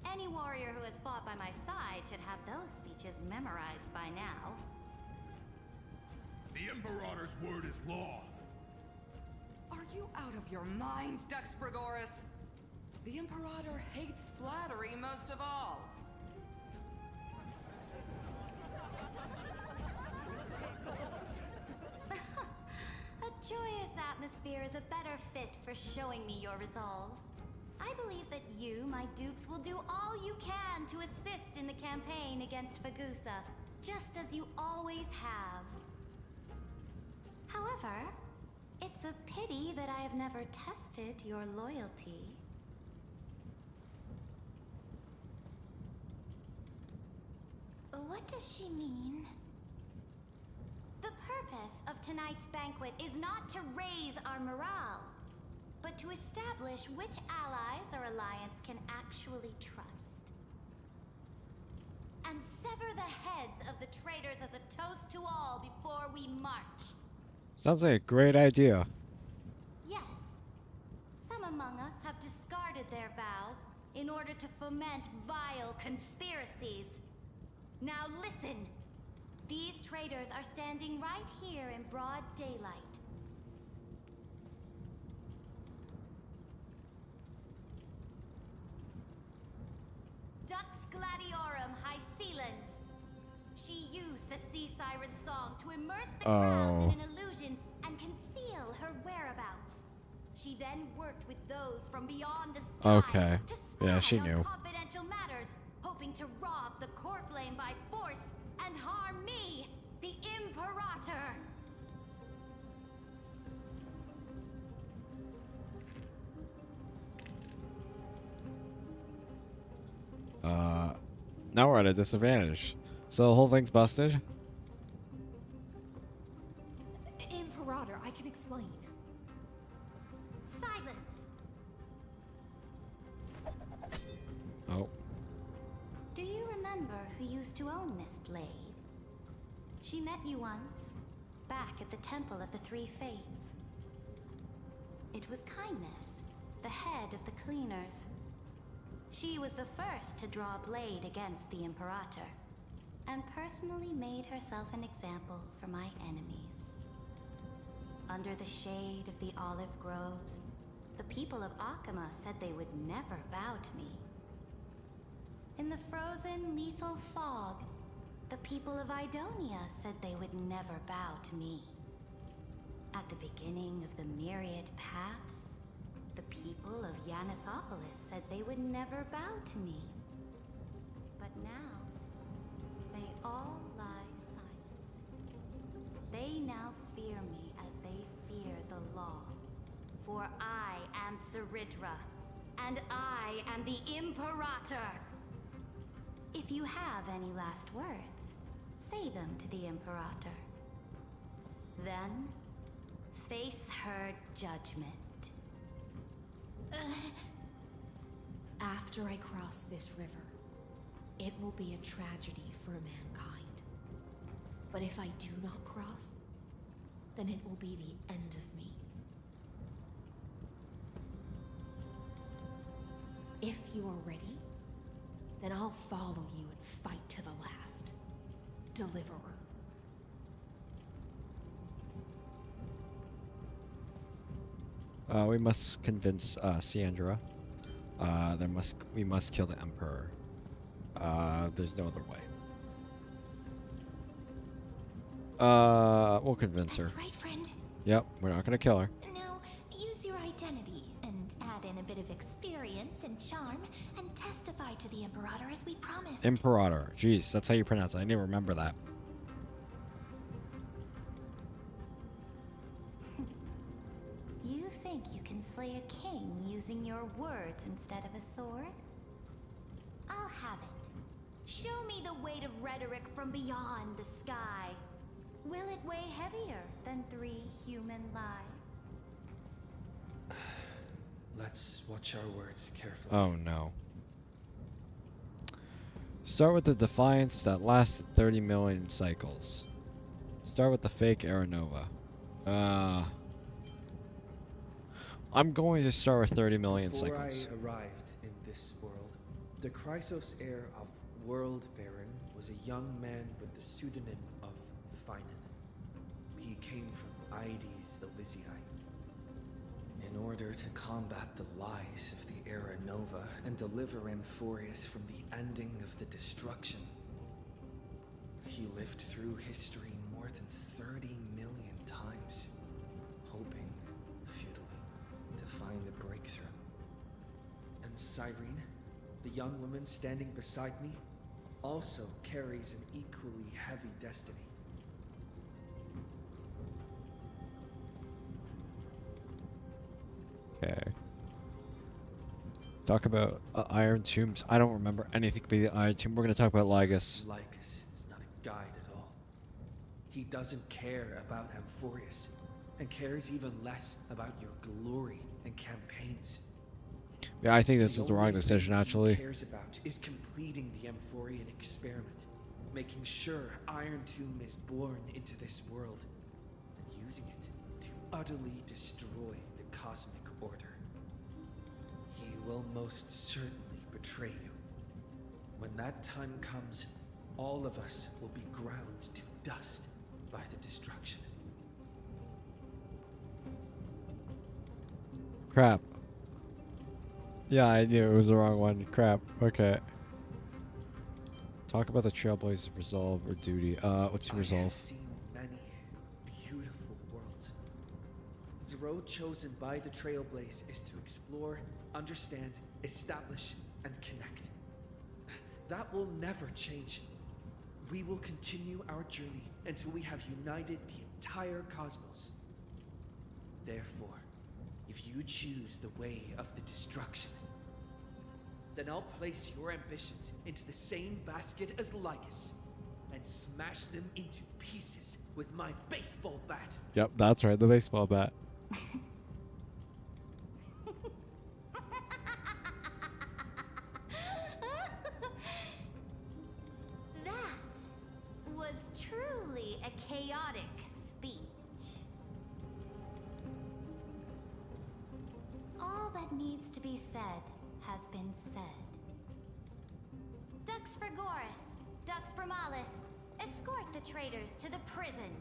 Any warrior who has fought by my side should have those speeches memorized by now. The Imperator's word is law. Are you out of your mind, Dux Frigoris? The Imperator hates flattery most of all. A joyous atmosphere is a better fit for showing me your resolve. I believe that you, my dukes, will do all you can to assist in the campaign against Fagusa, just as you always have. However, it's a pity that I have never tested your loyalty. What does she mean? The purpose of tonight's banquet is not to raise our morale, but to establish which allies our alliance can actually trust. And sever the heads of the traitors as a toast to all before we march. Sounds like a great idea. Yes, some among us have discarded their vows in order to foment vile conspiracies. Now listen! These traitors are standing right here in broad daylight. Dux Gladiorum Hycelans. She used the Sea Siren song to immerse the crowds in an illusion and conceal her whereabouts. She then worked with those from beyond the sky to Yeah, she spy knew. on confidential matters, hoping to rob the core flame by force and harm me, the Imperator. Now we're at a disadvantage. So the whole thing's busted? Imperator, I can explain. Silence. Oh. Do you remember who used to own this blade? She met you once, back at the Temple of the Three Fates. It was Kindness, the head of the cleaners. She was the first to draw a blade against the Imperator, and personally made herself an example for my enemies. Under the shade of the olive groves, the people of Akama said they would never bow to me. In the frozen, lethal fog, the people of Idonia said they would never bow to me. At the beginning of the myriad paths, the people of Yanisopolis said they would never bow to me. But now, they all lie silent. They now fear me as they fear the law. For I am Cyritra, and I am the Imperator. If you have any last words, say them to the Imperator. Then, face her judgment. After I cross this river, it will be a tragedy for mankind. But if I do not cross, then it will be the end of me. If you are ready, then I'll follow you and fight to the last. Deliverer. We must convince Siandra. We must kill the Emperor. There's no other way. We'll convince her. That's right, friend. Yep, we're not gonna kill her. Now, use your identity and add in a bit of experience and charm and testify to the Imperator as we promised. Imperator. Jeez, that's how you pronounce it. I didn't remember that. You think you can slay a king using your words instead of a sword? I'll have it. Show me the weight of rhetoric from beyond the sky. Will it weigh heavier than 3 human lives? Let's watch our words carefully. Oh no. Start with the Defiance that lasted 30 million cycles. Start with the fake Aranova. I'm going to start with 30 million cycles. Before I arrived in this world, the Chrysos heir of World Baron was a young man with the pseudonym of Finan. He came from Ides Elysiae. In order to combat the lies of the Era Nova and deliver Amphorius from the ending of the destruction, he lived through history more than 30 million times, hoping, futilely, to find a breakthrough. And Cyrene, the young woman standing beside me, also carries an equally heavy destiny. Okay. Talk about Iron Tombs. I don't remember anything about the Iron Tomb. We're going to talk about Lygus. Lygus is not a guide at all. He doesn't care about Amphorius, and cares even less about your glory and campaigns. Yeah, I think this is the wrong decision, actually. What he cares about is completing the Amphorian experiment, making sure Iron Tomb is born into this world, and using it to utterly destroy the cosmic order. He will most certainly betray you. When that time comes, all of us will be ground to dust by the destruction. Crap. Yeah, I knew it was the wrong one. Crap. Okay. Talk about the Trailblazer's resolve or duty. What's your I resolve? have seen many beautiful worlds. The road chosen by the Trailblaze is to explore, understand, establish, and connect. That will never change. We will continue our journey until we have united the entire cosmos. Therefore, if you choose the way of the destruction, then I'll place your ambitions into the same basket as Lycus and smash them into pieces with my baseball bat. Yep, that's right, the baseball bat. That was truly a chaotic speech. All that needs to be said has been said. Dux Frigoris, Dux Bromalis, escort the traitors to the prison.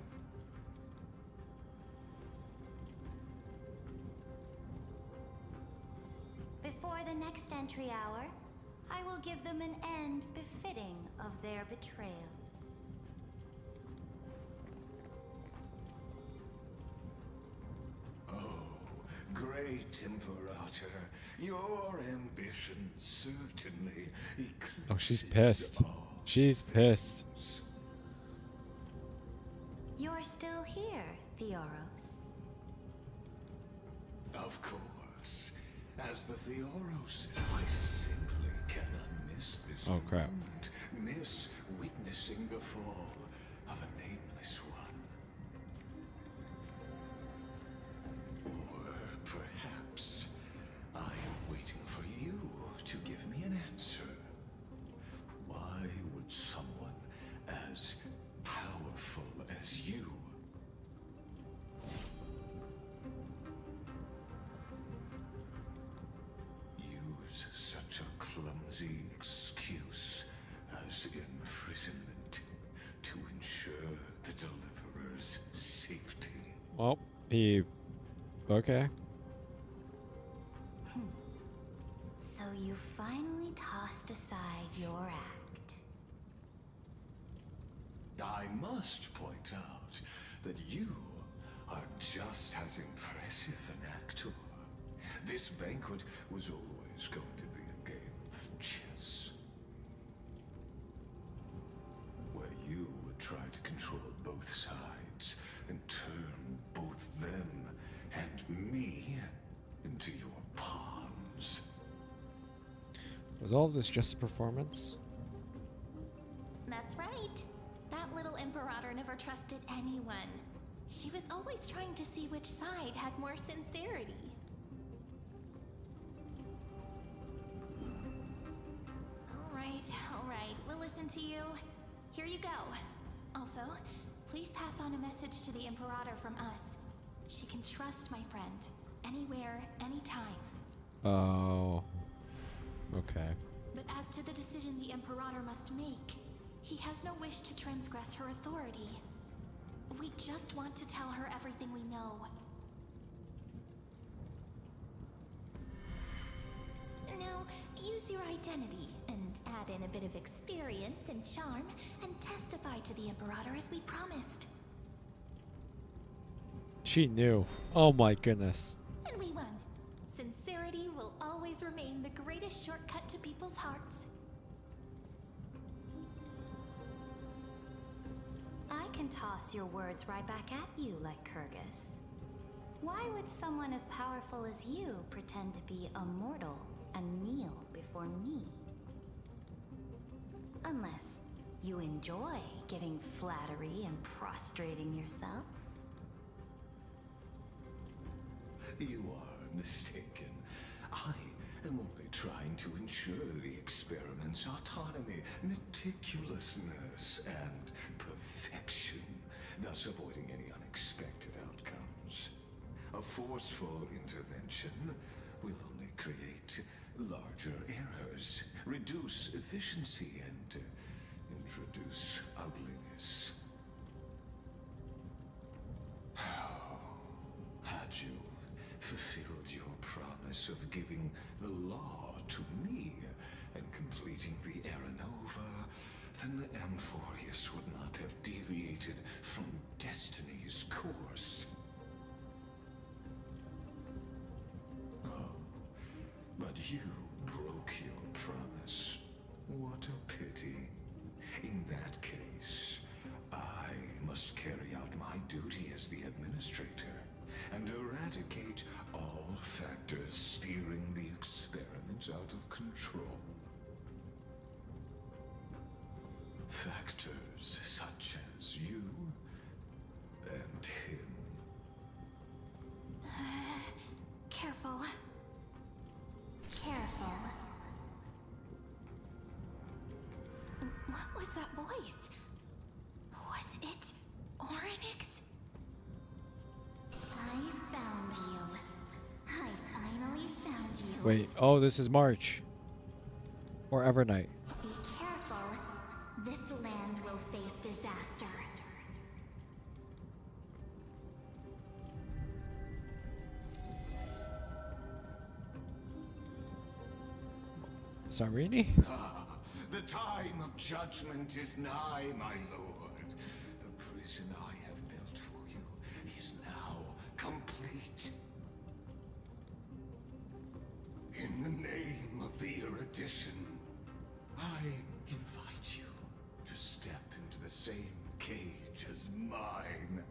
Before the next entry hour, I will give them an end befitting of their betrayal. Great Imperator, your ambition certainly eclipses. Oh, she's pissed. She's pissed. You're still here, Theoros. Of course. As the Theoros, I simply cannot miss this crap. moment. Miss witnessing the fall of a nameless one. Or perhaps I am waiting for you to give me an answer. Why would someone as powerful as you use such a clumsy excuse as imprisonment to ensure the deliverer's safety? Well, he... Okay. So you finally tossed aside your act. I must point out that you are just as impressive an actor. This banquet was always going to be a game of chess, where you would try to control both sides and turn both them and me into your pawns. Was all of this just a performance? That's right. That little Imperator never trusted anyone. She was always trying to see which side had more sincerity. All right, we'll listen to you. Here you go. Also, please pass on a message to the Imperator from us. She can trust my friend, anywhere, anytime. Oh. Okay. But as to the decision the Imperator must make, he has no wish to transgress her authority. We just want to tell her everything we know. Now, use your identity and add in a bit of experience and charm and testify to the Imperator as we promised. She knew. Oh my goodness. And we won. Sincerity will always remain the greatest shortcut to people's hearts. I can toss your words right back at you like Kyrgyz. Why would someone as powerful as you pretend to be a mortal and kneel before me? Unless you enjoy giving flattery and prostrating yourself. You are mistaken. I am only trying to ensure the experiment's autonomy, meticulousness, and perfection, thus avoiding any unexpected outcomes. A forceful intervention will only create larger errors, reduce efficiency, and introduce produce ugliness. Had you fulfilled your promise of giving the law to me and completing the Era Nova, then Amphorius would not have deviated from destiny's course. Oh, but you broke your promise. What a pity. In that case, I must carry out my duty as the administrator and eradicate all factors steering the experiment out of control. Factors such as you and him. Careful. Careful. What was that voice? Was it Oryx? I found you. I finally found you. Wait, oh, this is March. Or Evernight. Be careful. This land will face disaster. Sarini? The time of judgment is nigh, my lord. The prison I have built for you is now complete. In the name of the erudition, I invite you to step into the same cage as mine.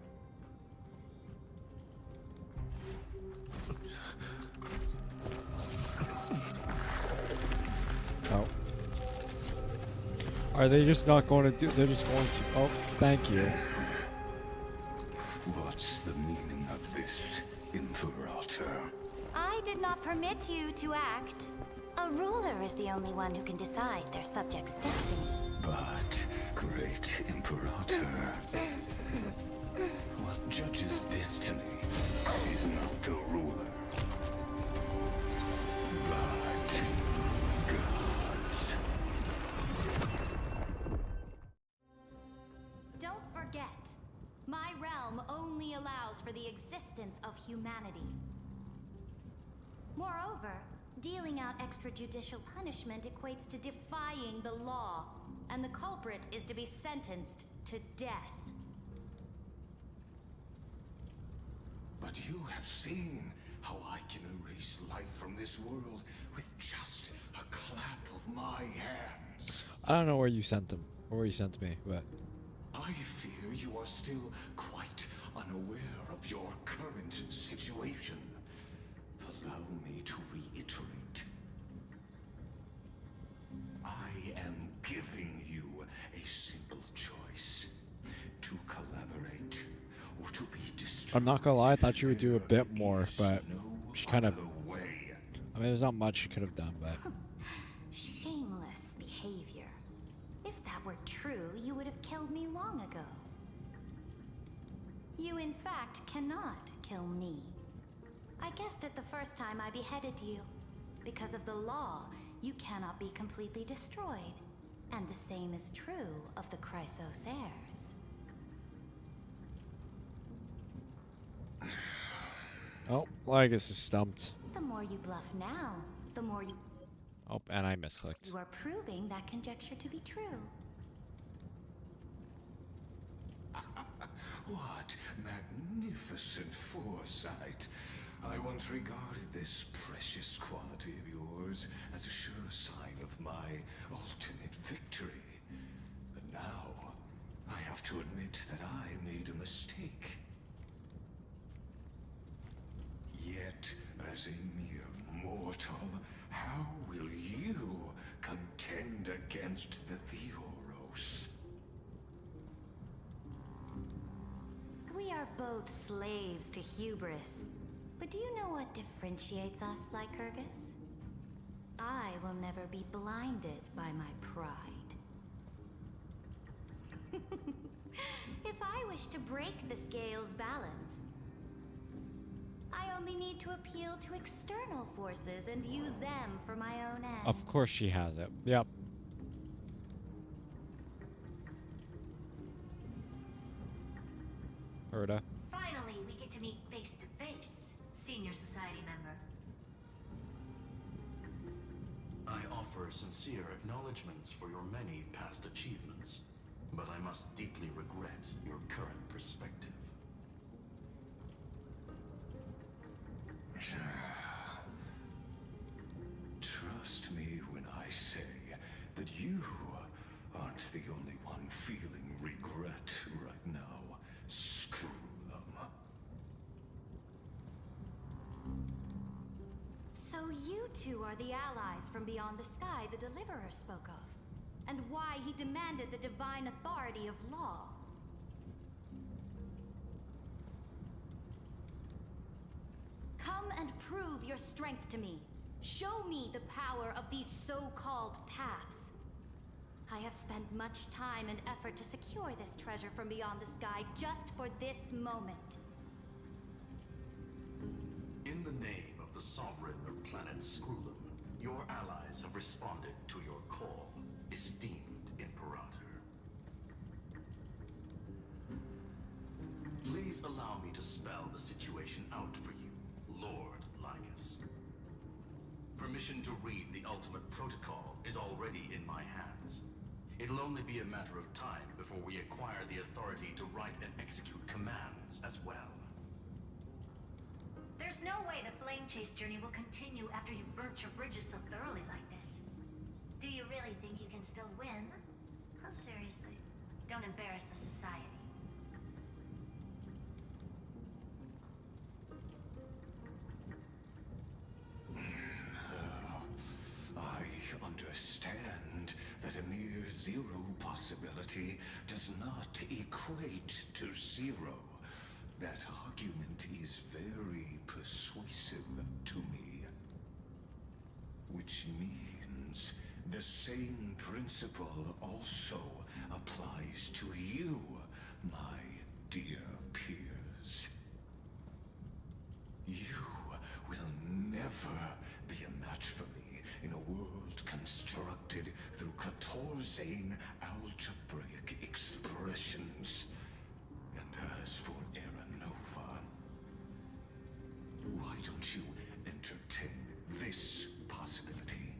Oh. Are they just not going to do? They're just going to. Oh, thank you. What's the meaning of this, Imperator? I did not permit you to act. A ruler is the only one who can decide their subject's destiny. But, great Imperator, what judges destiny is not the ruler, but gods. Don't forget, my realm only allows for the existence of humanity. Moreover, dealing out extrajudicial punishment equates to defying the law, and the culprit is to be sentenced to death. But you have seen how I can erase life from this world with just a clap of my hands. I don't know where you sent them, or where you sent me, but I fear you are still quite unaware of your current situation. Allow me to reiterate. I am giving you a simple choice: to collaborate or to be destroyed. I'm not gonna lie, I thought you would do a bit more, but she kind of. I mean, there's not much she could have done, but. Shameless behavior. If that were true, you would have killed me long ago. You, in fact, cannot kill me. I guessed it the first time I beheaded you. Because of the law, you cannot be completely destroyed. And the same is true of the Chrysos heirs. Oh, Lygus is stumped. The more you bluff now, the more you... Oh, and I misclicked. You are proving that conjecture to be true. What magnificent foresight. I once regarded this precious quality of yours as a sure sign of my ultimate victory. But now, I have to admit that I made a mistake. Yet, as a mere mortal, how will you contend against the Theoros? We are both slaves to hubris. But do you know what differentiates us, Lycurgus? I will never be blinded by my pride. If I wish to break the scale's balance, I only need to appeal to external forces and use them for my own ends. Of course she has it. Yep. Urda. Finally, we get to meet face to face, Senior Society member. I offer sincere acknowledgments for your many past achievements, but I must deeply regret your current perspective. Trust me when I say that you aren't the only one feeling regret right now. Screw them. So you two are the allies from beyond the sky the Deliverer spoke of, and why he demanded the divine authority of law. Come and prove your strength to me. Show me the power of these so-called paths. I have spent much time and effort to secure this treasure from beyond the sky just for this moment. In the name of the Sovereign of Planet Scrulum, your allies have responded to your call, esteemed Imperator. Please allow me to spell the situation out for you, Lord Lycus. Permission to read the ultimate protocol is already in my hands. It'll only be a matter of time before we acquire the authority to write and execute commands as well. There's no way the flame chase journey will continue after you've burnt your bridges so thoroughly like this. Do you really think you can still win? Oh, seriously. Don't embarrass the society. I understand that a mere zero possibility does not equate to zero. That argument is very persuasive to me. Which means the same principle also applies to you, my dear peers. You will never be a match for me in a world constructed through Catorzane algebraic expressions. And as for Aranova, why don't you entertain this possibility?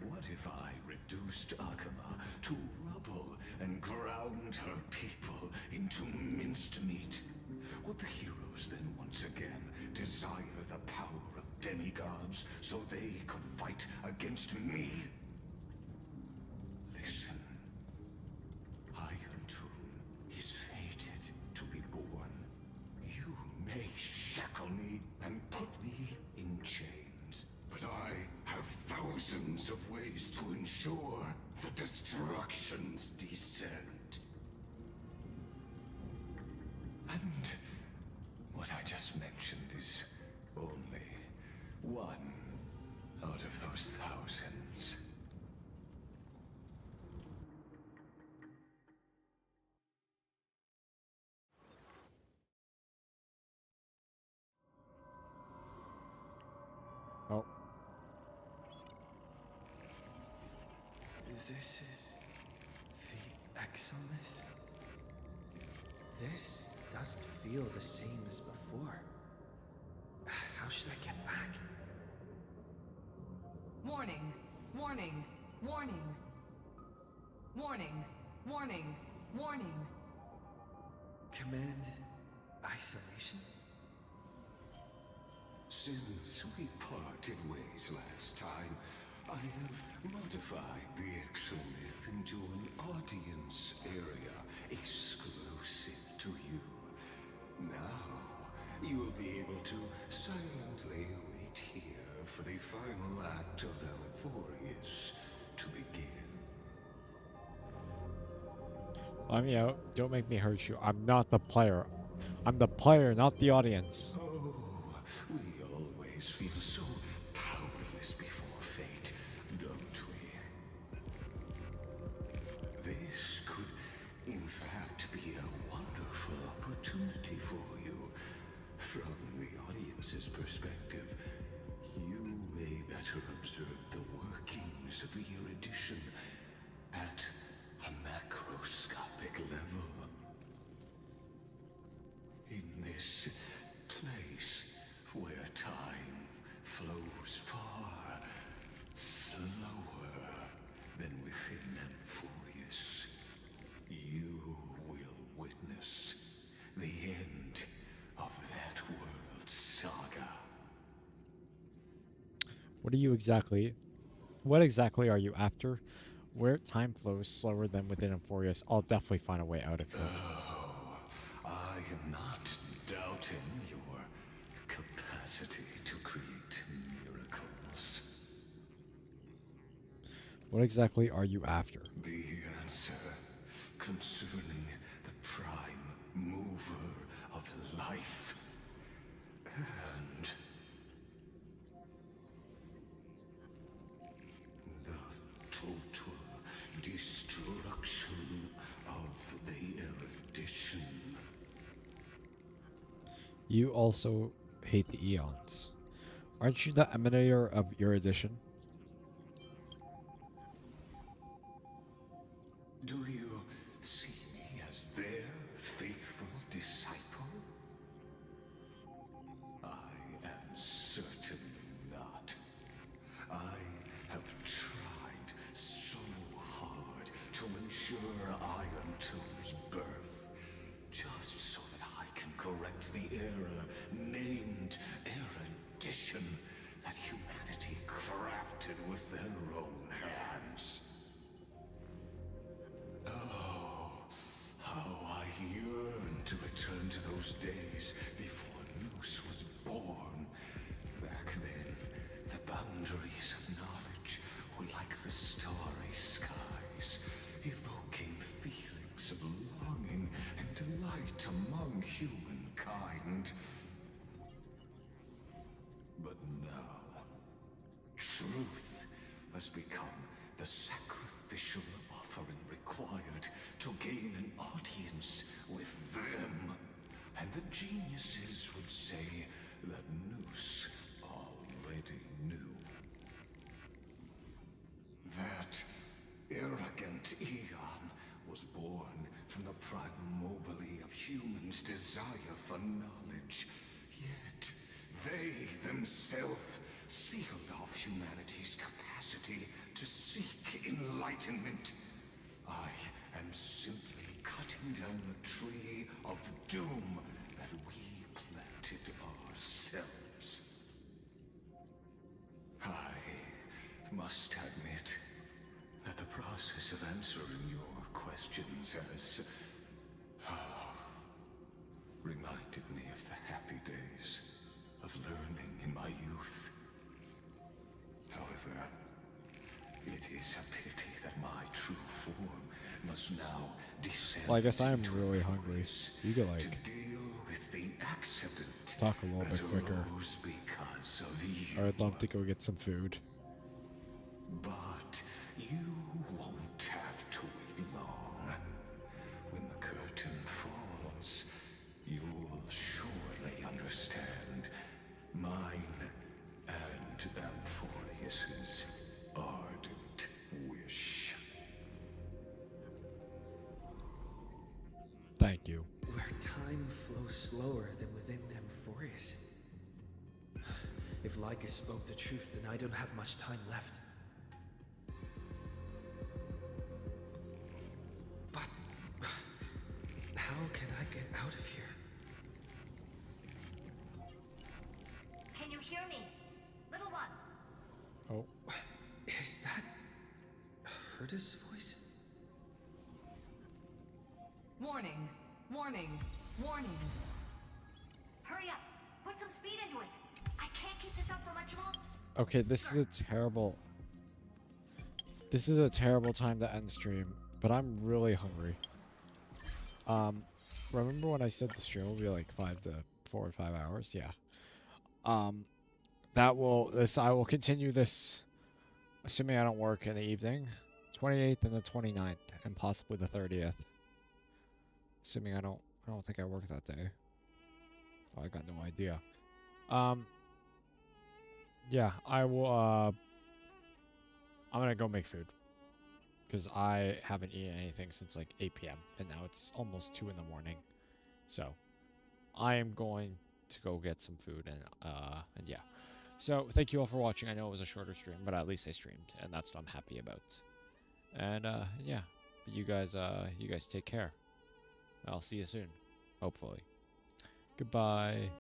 What if I reduced Akama to rubble and ground her people into minced meat? Would the heroes then once again desire the power of demigods so they could fight against me? Listen. Iron Tomb is fated to be born. You may shackle me and put me in chains, but I have thousands of ways to ensure the destruction's descent. And what I just mentioned is only one out of those thousands. Oh. This is the Exomyth? This doesn't feel the same as before. How should I get back? Warning! Warning! Warning! Warning! Warning! Warning! Command isolation? Since we parted ways last time, I have modified the Exomyth into an audience area exclusive to you. Now, you'll be able to silently wait here for the final act of Amphorius to begin. Let me out. Don't make me hurt you. I'm not the player. I'm the player, not the audience. Oh, we always feel so powerless before fate, don't we? This could, in fact, be a wonderful opportunity for you. From the audience's perspective, you may better observe the workings of the erudition at a macroscopic level. What exactly are you after? Where time flows slower than within Emphorius, I'll definitely find a way out of here. Oh, I am not doubting your capacity to create miracles. What exactly are you after? The answer concerning the prime mover of life and the total destruction of the erudition. You also hate the Eons. Aren't you the emanator of erudition? Do you see me as their faithful disciple? I am certainly not. I have tried so hard to ensure Iron Two's birth, just so that I can correct the error named erudition that humanity crafted with their own hands. Oh, how I yearn to return to those days before Noose was born. Back then, the boundaries of knowledge were like the starry skies, evoking feelings of longing and delight among humankind. But now, truth has become the sacrificial offering required to gain an audience with them. And the geniuses would say that Noose already knew. That arrogant Eon was born from the primobile of humans' desire for knowledge. Yet, they themselves sealed off humanity's capacity to seek enlightenment. I am simply cutting down the tree of doom that we planted ourselves. I must admit that the process of answering your questions has reminded me of the happy days of learning in my youth. However, it is a pity that my true form must now descend. Well, I guess I am really hungry. You could like to deal with the accident talk a little bit quicker. Because of you. I'd love to go get some food. But you won't have to wait long. When the curtain falls, you'll surely understand mine and Amphorius's ardent wish. Thank you. Where time flows slower than within Amphorius. If Lycus spoke the truth, then I don't have much time left. But how can I get out of here? Can you hear me? Little one. Oh. Is that Herta's voice? Warning, warning, warning. Hurry up. Put some speed into it. I can't keep this up for much longer. Okay, this is a terrible time to end stream, but I'm really hungry. Remember when I said the stream will be like 4 or 5 hours? Yeah. I will continue this, assuming I don't work in the evening, 28th and the 29th, and possibly the 30th. Assuming I don't think I work that day. Oh, I got no idea. Yeah, I will, I'm gonna go make food. Because I haven't eaten anything since like 8 p.m. And now it's almost 2 in the morning. So, I am going to go get some food and yeah. So, thank you all for watching. I know it was a shorter stream, but at least I streamed. And that's what I'm happy about. And, yeah. You guys take care. I'll see you soon. Hopefully. Goodbye.